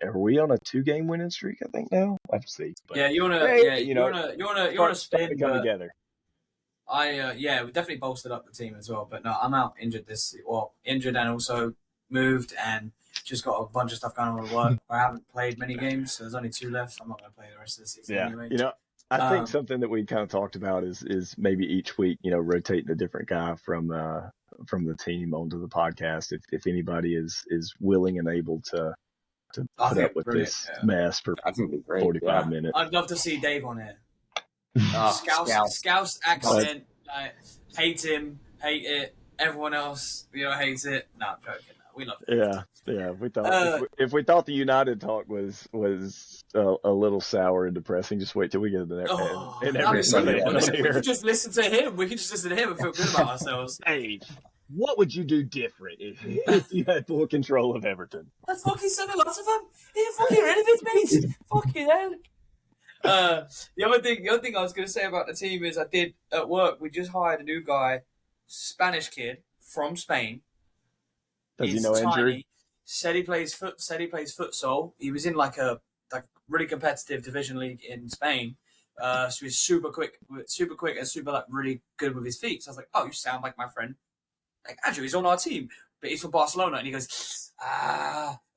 Are we on a 2-game winning streak? I think now. I have to see. But, you wanna spin come together. we definitely bolstered up the team as well. But no, I'm out injured injured and also moved and just got a bunch of stuff going on with work. I haven't played many games, so there's only 2 left. I'm not going to play the rest of the season anyway. I think something that we kind of talked about is maybe each week, rotating a different guy from the team onto the podcast. If anybody is willing and able to put up with this mess for 45 minutes. I'd love to see Dave on here. Scouse accent. Hate him, hate it. Everyone else, hates it. No, I'm joking. We love it. Yeah. We thought if we thought the United talk was a little sour and depressing, just wait till we get to that. We could just listen to him. We could just listen to him and feel good about ourselves. Hey, what would you do different if you had full control of Everton? That's fucking said a lot of them. You're fucking rid of it, mate. Fucking hell. The other thing I was going to say about the team is I did at work. We just hired a new guy, Spanish kid from Spain. Does he know injury? Said he plays futsal. He was in like a really competitive division league in Spain. So he's super quick and super really good with his feet. So I was like, oh, you sound like my friend like, Andrew, he's on our team, but he's from Barcelona. And he goes,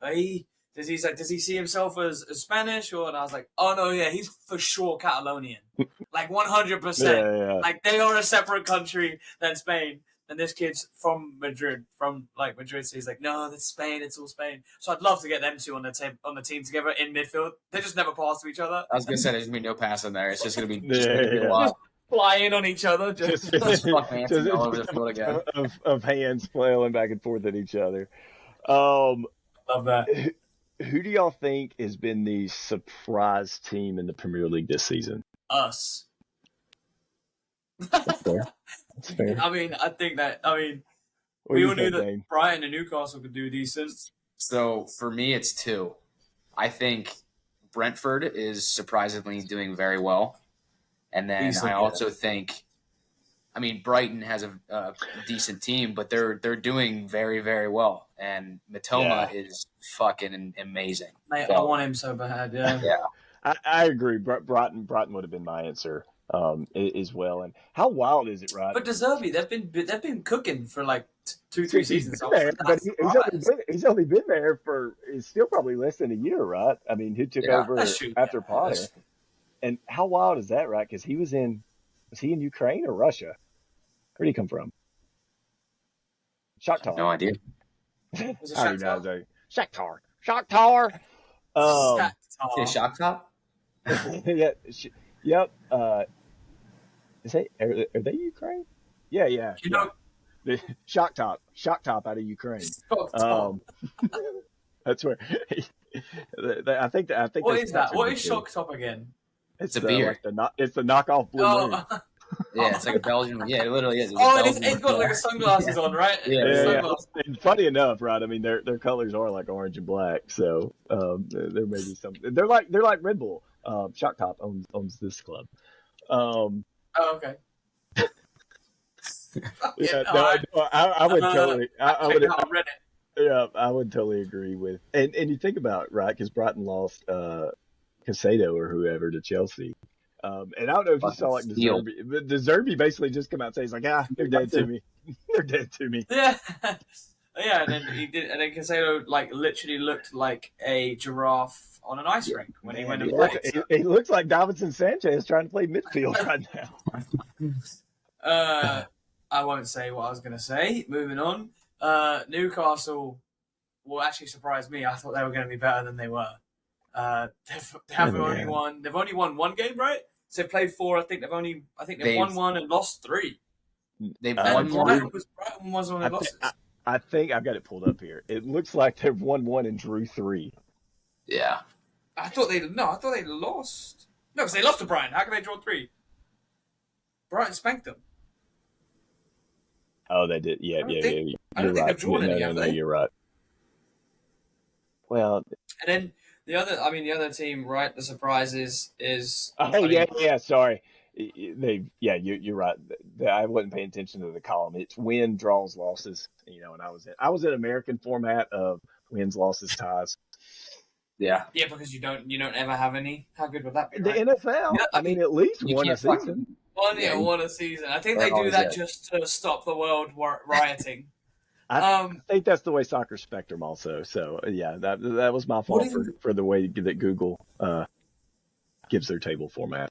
hey. Does he see himself as Spanish? And I was like, oh, no, yeah, he's for sure Catalonian. Like 100%. Yeah. Like they are a separate country than Spain. And this kid's from Madrid, so he's like, no, that's Spain, it's all Spain. So I'd love to get them two on the team together in midfield. They just never pass to each other. I was gonna say there's gonna be no passing there. It's just gonna be flying on each other, just fuck Anthony all over the field again. Of hands flailing back and forth at each other. Love that. Who do y'all think has been the surprise team in the Premier League this season? Us. That's fair. That's fair. I mean, we all knew that Brighton and Newcastle could do decent. So for me, it's two. I think Brentford is surprisingly doing very well. And then I also think, Brighton has a decent team, but they're doing very, very well. And Matoma is fucking amazing. Mate, I want him so bad, yeah. Yeah. I agree. Brighton would have been my answer as well. And how wild is it, right? But De Zerbi, they've been cooking for like 2-3 seasons. He's only been there for still probably less than a year, right? I mean, he took over after Potter. And how wild is that, right? Because was he in Ukraine or Russia? Where did he come from? Shakhtar. No idea. Shakhtar. Shakhtar. Shakhtar? Yeah. Yep. Are they Ukraine? Yeah. You know, Shock top out of Ukraine. That's where I think. What is that? What is shock top again? It's a beer. It's the knockoff Blue Moon. Yeah, it's like a Belgian one. Yeah, it literally is. It's got like sunglasses on, right? Yeah. And funny enough, right? I mean, their colors are like orange and black, so there may be some. They're like Red Bull. Shock Top owns this club. Okay. I would totally. I would. Read it. Yeah, I would totally agree with. And you think about it, right? Because Brighton lost Casado or whoever to Chelsea. And I don't know if you saw like De Zerbi, but De Zerbi basically just come out and say, he's like, they're dead to me. They're dead to me. Yeah. Yeah, and then he did, and then Casado like literally looked like a giraffe on an ice rink when he went and played. He looks like Davinson Sanchez trying to play midfield right now. I won't say what I was going to say. Moving on, Newcastle will actually surprise me. I thought they were going to be better than they were. They've only won one game, right? So they played 4. I think they've won 1 and lost 3. They've won Brighton was on their losses. I think I've got it pulled up here. It looks like they've won 1 and drew 3. Yeah. I thought they lost. No, because they lost to Brighton. How can they draw 3? Brighton spanked them. Oh, they did. Yeah. I don't think they've drawn any. No, you're right. Well, and then the other team, right? The surprise is. Sorry. You're right. I wasn't paying attention to the column. It's win, draws, losses. And I was in American format of wins, losses, ties. Yeah. Yeah, because you don't ever have any. How good would that be? The NFL. Yeah, at least one a season. One a season. I think they do that just to stop the world rioting. I think that's the way soccer spectrum also. So yeah, that was my fault for the way that Google gives their table format.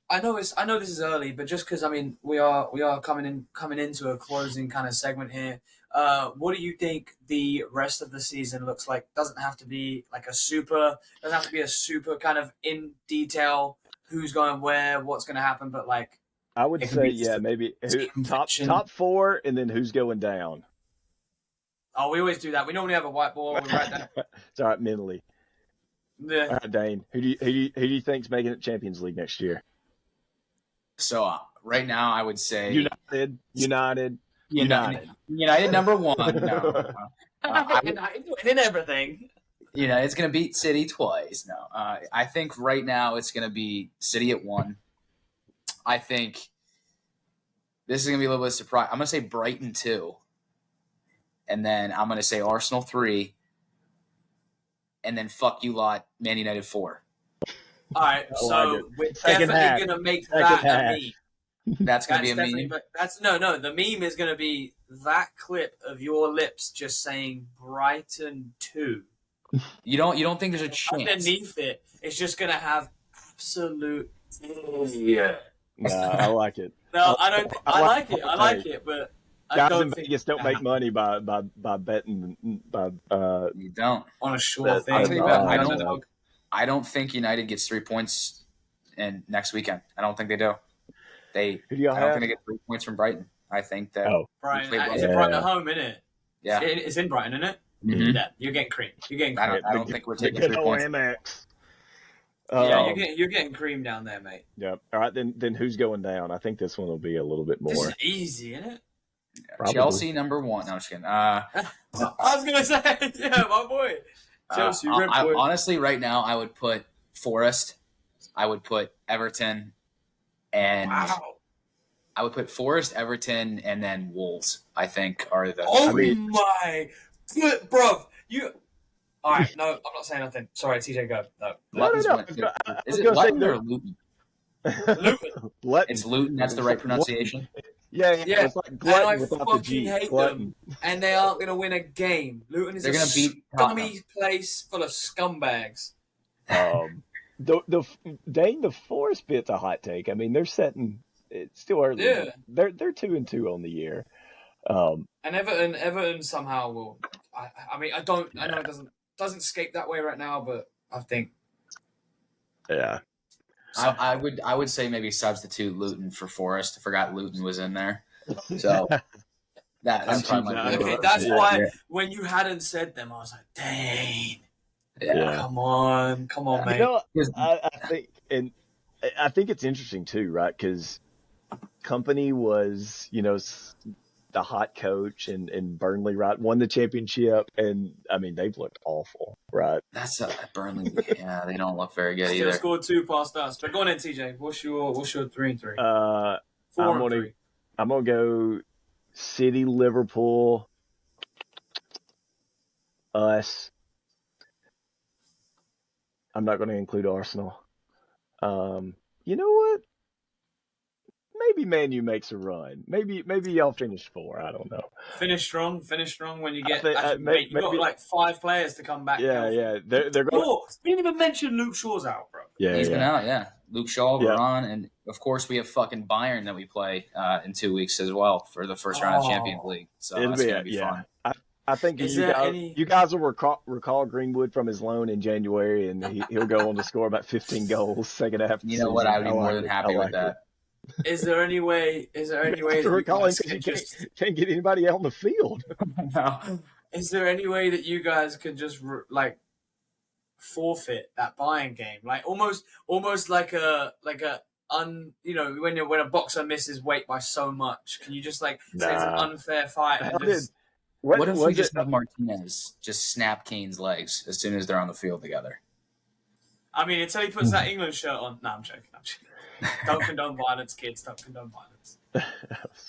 I know this is early, but just because we are coming into a closing kind of segment here. What do you think the rest of the season looks like? Doesn't have to be a super kind of in detail who's going where, what's going to happen, but I would say maybe top 4 and then who's going down. Oh, we always do that. We normally have a whiteboard. We write that. It's all right mentally. Yeah. All right, Dane. Who do you think's making it Champions League next year? So right now, I would say United number 1. No, United in everything. It's going to beat City twice. No, I think right now it's going to be City at 1. I think this is going to be a little bit of surprise. I'm going to say Brighton 2. And then I'm going to say Arsenal 3. And then fuck you lot, Man United 4. All right, so we're definitely going to make that a me. That's going to be a definitely. meme. But no. The meme is going to be that clip of your lips just saying Brighton 2. You don't think there's a chance? Underneath it, it's just going to have absolute. Yeah. No, I like it. No, I don't. I like it. I like take. it, but I Guys don't in think Vegas don't make money by betting by You don't. on a sure But thing. I'll tell you what, Underdog. I don't think United gets 3 points in next weekend. I don't think they do. Who do y'all I don't have? think they get 3 points from Brighton. I think that Brighton. we Is it Brighton at home, isn't it? Yeah. It's in Brighton, isn't it? Mhm. Yeah, you're getting creamed. You're getting I creamed. don't think we're taking the 3 good points. old MX. Yeah, you're getting creamed down there, mate. Yeah. All right, then who's going down? I think this one will be a little bit more. This is easy, isn't it? Probably. Chelsea number 1. No, I'm just kidding. I was gonna say, yeah, my boy. Chelsea, Red boy. Honestly, right now, I would put Forest. I would put Everton, and Wow. I would put Forest, Everton, and then Wolves. I think are the. Oh my good, bro. You. All right, no, I'm not saying nothing. Sorry, TJ, go. No. Luton's No. went through. Is it gonna say Luton or Luton? Luton. It's Luton. That's the right pronunciation. Yeah. It's like Glutton And I without the fucking G. hate Glutton. them, and they aren't gonna win a game. Luton is They're gonna beat scummy place full of scumbags. The Dane, the Forest bit's a hot take. I mean, they're setting. It's still early. Yeah. They're 2-2 on the year. And Everton somehow will. I mean, I know it doesn't escape that way right now, but I think. Yeah. I would say maybe substitute Luton for Forest. I forgot Luton was in there. So that's probably my Okay, that's why when you hadn't said them, I was like, dang. Yeah. Come on, mate. You know, I think it's interesting too, right? Because Company was, the hot coach, and Burnley, right, won the championship, and I mean they've looked awful, right? That's Burnley. Yeah, they don't look very good Still either. scored 2 past us. But go on in, TJ. What's your 3-3? 4 I'm and 3. gonna go City, Liverpool, us. I'm not gonna include Arsenal. You know what? Maybe Man U makes a run. Maybe y'all finish 4. I don't know. Finish strong when you get. Maybe, you've got like 5 players to come back. Yeah. They're going. Oh, we didn't even mention Luke Shaw's out, bro. Yeah, He's been out. Yeah, Luke Shaw, Yeah. Varane, and of course we have fucking Bayern that we play in 2 weeks as well for the first round of Champions League. So that's gonna be fun. I think you guys will recall Greenwood from his loan in January, and he'll go on to score about 15 goals second half. You know what? I would be more than happy with that. Is there any way that you guys could can't get anybody out on the field? No. Is there any way that you guys could just forfeit that buying game, like almost like when a boxer misses weight by so much? Can you just say it's an unfair fight? What if we just have Martinez just snap Kane's legs as soon as they're on the field together? I mean, until he puts that England shirt on. No, I'm joking. Don't condone violence, kids. Don't condone violence. But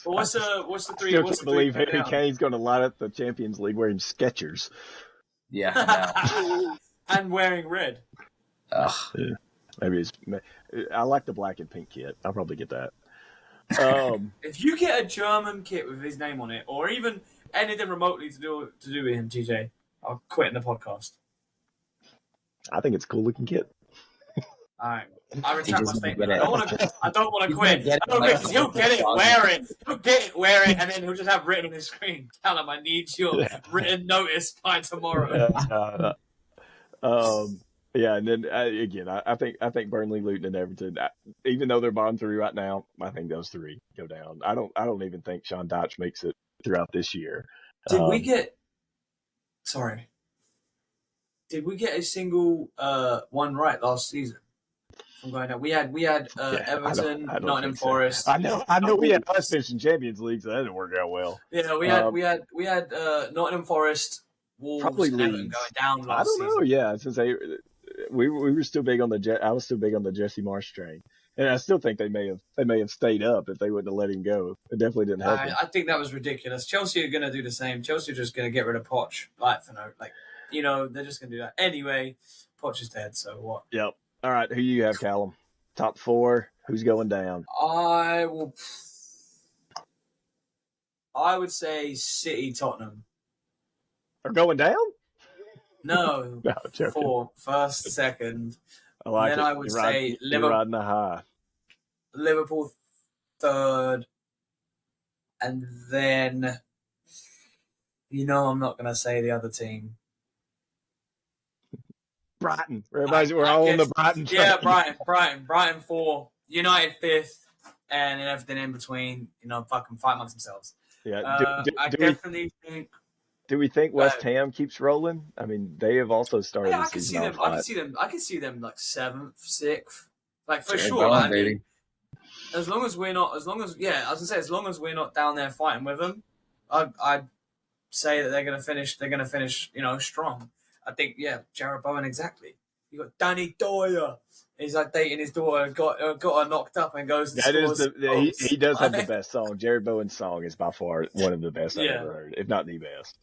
what's the 3? I can't believe Harry Kane's going to light up the Champions League wearing Skechers. Yeah. And wearing red. Ugh. Yeah. I like the black and pink kit. I'll probably get that. If you get a German kit with his name on it, or even anything remotely to do with him, TJ, I'll quit in the podcast. I think it's a cool looking kit. All right. I retract my statement. I don't want to quit. Because he'll get it wearing, and then he'll just have written on his screen, tell him I need your written notice by tomorrow. And then again, I think Burnley, Luton, and Everton, even though they're bottom 3 right now, I think those 3 go down. I don't even think Sean Dyche makes it throughout this year. Did we get a single one right last season? From going down, we had Everton, Nottingham Forest. I know we had us finishing Champions League, so that didn't work out well. Yeah, we had Nottingham Forest, Wolves, probably and Everton going down last season. I don't know. Yeah, since we were still big on I was still big on the Jesse Marsh train, and I still think they may have stayed up if they wouldn't have let him go. It definitely didn't help him. I think that was ridiculous. Chelsea are going to do the same. Chelsea are just going to get rid of Poch, they're just going to do that anyway. Poch is dead, so what? Yep. All right, who you have, Callum? top 4. Who's going down? I would say City, Tottenham. Are going down? No, No, joking. 4, first, second. I like then it. I would say you're riding the high. Liverpool third, and then I'm not going to say the other team. Brighton. We're all on the Brighton train. Yeah, Brighton 4, United 5th, and then everything in between. Fucking fight amongst themselves. Yeah. I definitely think. Do we think West Ham keeps rolling? I mean, they have also started the season off hot. I can see them like 7th, 6th, like for Jared sure. Bowen, I mean, baby. as long as we're not down there fighting with them, I'd say that they're gonna finish. They're gonna finish, strong. I think, Jared Bowen, exactly. You got Danny Dyer. He's like dating his daughter, got her knocked up, and goes. And he does have the best song. Jared Bowen's song is by far one of the best I've ever heard, if not the best.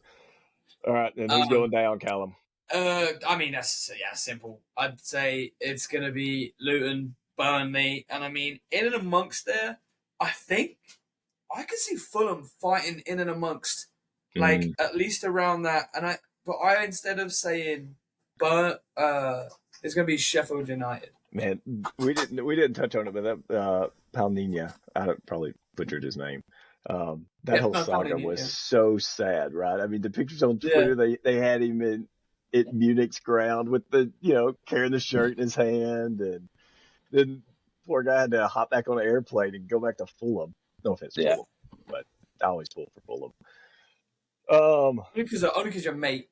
All right, then who's going down, Callum? I mean, that's simple. I'd say it's gonna be Luton, Burnley, and I mean, in and amongst there, I think I can see Fulham fighting in and amongst, like at least around that. But instead of saying it's gonna be Sheffield United. Man, we didn't touch on it, but that Palhinha, I probably butchered his name. That whole saga was so sad, right? I mean, the pictures on Twitter, they had him at Munich's ground with the, carrying the shirt in his hand, and then poor guy had to hop back on an airplane and go back to Fulham. No offense to Fulham, but I always pull for Fulham. Only because you're mate.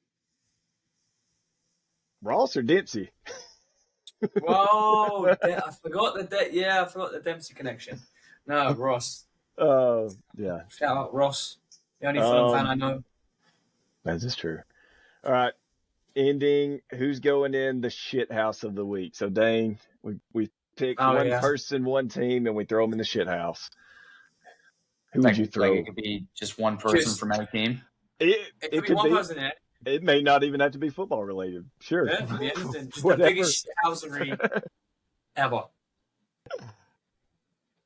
Ross or Dempsey? Whoa, I forgot the Dempsey connection. No, Ross. Yeah. Shout out Ross, the only Fulham fan I know. That is true. All right, ending. Who's going in the shit house of the week? So Dane, we pick one person, one team, and we throw them in the shit house. Who would you throw? Like it could be just one person from any team. It could be one person in it. It may not even have to be football related. Sure. Yeah, it could be anything. Just the biggest shithousery ever. All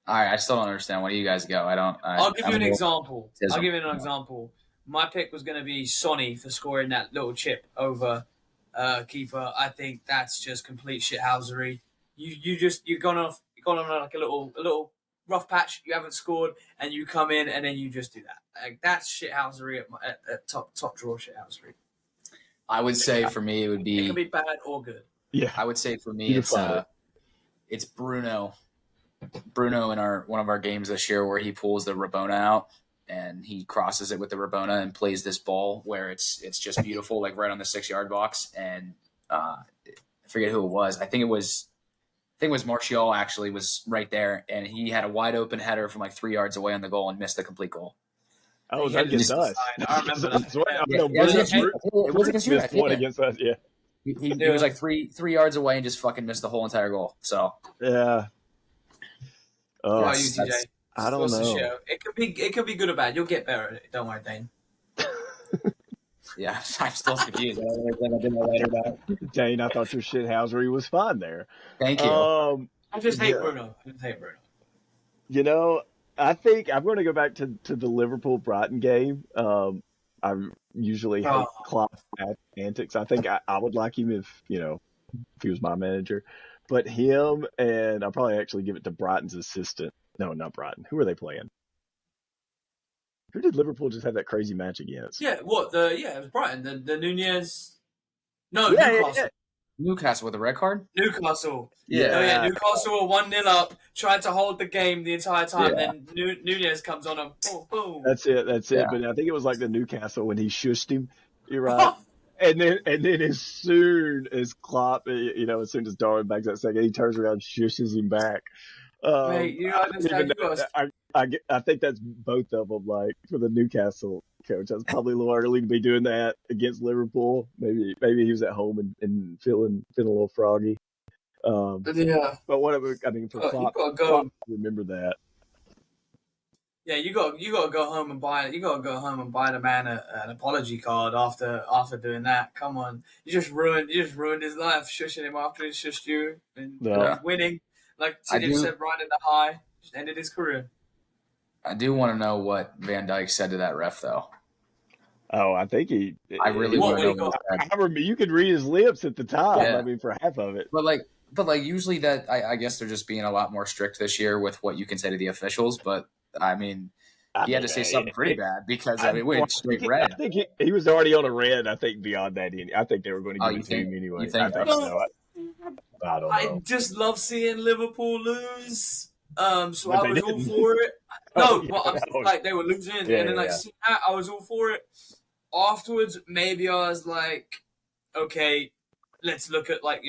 right, I still don't understand. Where do you guys go? I'll give you an example. My pick was going to be Sonny for scoring that little chip over keeper. I think that's just complete shithousery. You've gone on like a little rough patch. You haven't scored, and you come in and then you just do that. Like, that's shithousery at top drawer shithousery. I would say for me it can be bad or good. Yeah, I would say for me it's Bruno. Bruno in one of our games this year where he pulls the Rabona out and he crosses it with the Rabona and plays this ball where it's just beautiful, like right on the 6-yard box. And I forget who it was. I think it was Martial actually was right there, and he had a wide open header from like 3 yards away on the goal and missed the complete goal. Oh, that against us. I remember that. It was against you. One against us, yeah. He was like three yards away and just fucking missed the whole entire goal. So yeah. Oh, TJ? I don't know. It could be good or bad. You'll get better at it. Don't worry, Dane. Yeah, I'm still confused. I didn't know later about it. Dane, I thought your shithousery was fine there. Thank you. I just hate Bruno. I think I'm going to go back to the Liverpool-Brighton game. I usually hate Klopp antics. I think I would like him if he was my manager. But him, and I'll probably actually give it to Brighton's assistant. No, not Brighton. Who are they playing? Who did Liverpool just have that crazy match against? Yeah, it was Brighton. The Nunez. No, Newcastle. Yeah. Newcastle with a red card? Newcastle. Yeah. Newcastle were 1-0 up, tried to hold the game the entire time, then Nunez comes on and boom, boom. That's it. Yeah. But I think it was like the Newcastle when he shushed him. You're right. And then as soon as Klopp, as soon as Darwin bags that second, he turns around and shushes him back. Mate, you understand? I think that's both of them. Like for the Newcastle coach, that's probably a little early to be doing that against Liverpool. Maybe he was at home and feeling a little froggy. Yeah. But whatever. I mean, for Klopp, remember that. Yeah, you got to go home and buy the man an apology card after doing that. Come on, you just ruined his life, shushing him after he shushed you and winning. Like I TJ do- said, riding the high, just ended his career. I do want to know what Van Dyke said to that ref, though. Oh, I think he. I really What want to would he know what he said. I remember you could read his lips at the time. Yeah. I mean, for half of it. But usually that I guess they're just being a lot more strict this year with what you can say to the officials. But I mean, he had to say something pretty bad because I mean, we straight red. I think he was already on a red. I think beyond that, I think they were going to give it to him anyway. You think? I don't know. I just love seeing Liverpool lose. So But I they was all didn't. for it. Oh, No, but I'm yeah. like they were losing, Yeah, and then like yeah. seeing that, I was all for it. Afterwards, maybe I was like, okay, let's look at like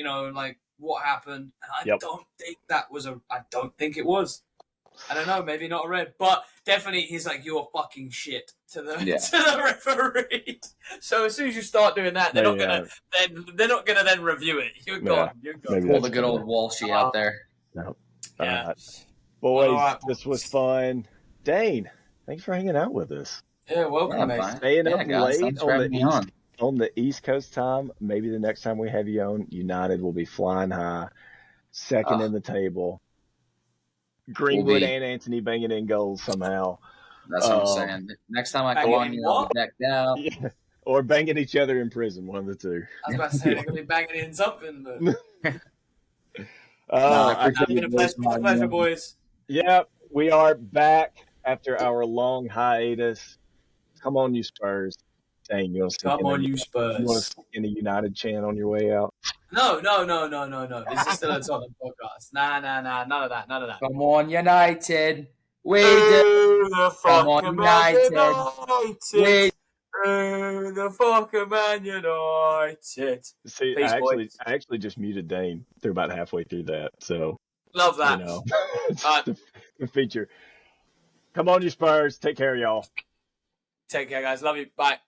what happened. And I don't think that was I don't think it was. I don't know, maybe not a red, but definitely he's like, you're fucking shit to the to the referee. So as soon as you start doing that, they're not gonna then review it. You're gone. You're gone. Maybe Pull the good old Walshy out there. No. Yeah. All right. Boys, All right. this was fun. Dane, thanks for hanging out with us. Yeah, welcome, mate. Staying up guys, late thanks for having me on the East Coast time. Maybe the next time we have you on, United will be flying high, second in the table. Greenwood and Anthony banging in goals somehow. That's what I'm saying. Next time I come on, I'll be decked out. Yeah. Or banging each other in prison, one of the two. I was about to say they're going to be banging in something, but It's been a pleasure, boys. Yep, we are back after our long hiatus. Come on, you Spurs. Dang, you want to Spurs. In a United chant on your way out? No. This is still a Tottenham podcast. Nah, none of that. Come on, United. We do. Come on, United. The fucking Man United. See, Peace, I actually just muted Dane through about halfway through that. So love that. The feature. Come on, you Spurs. Take care, y'all. Take care, guys. Love you. Bye.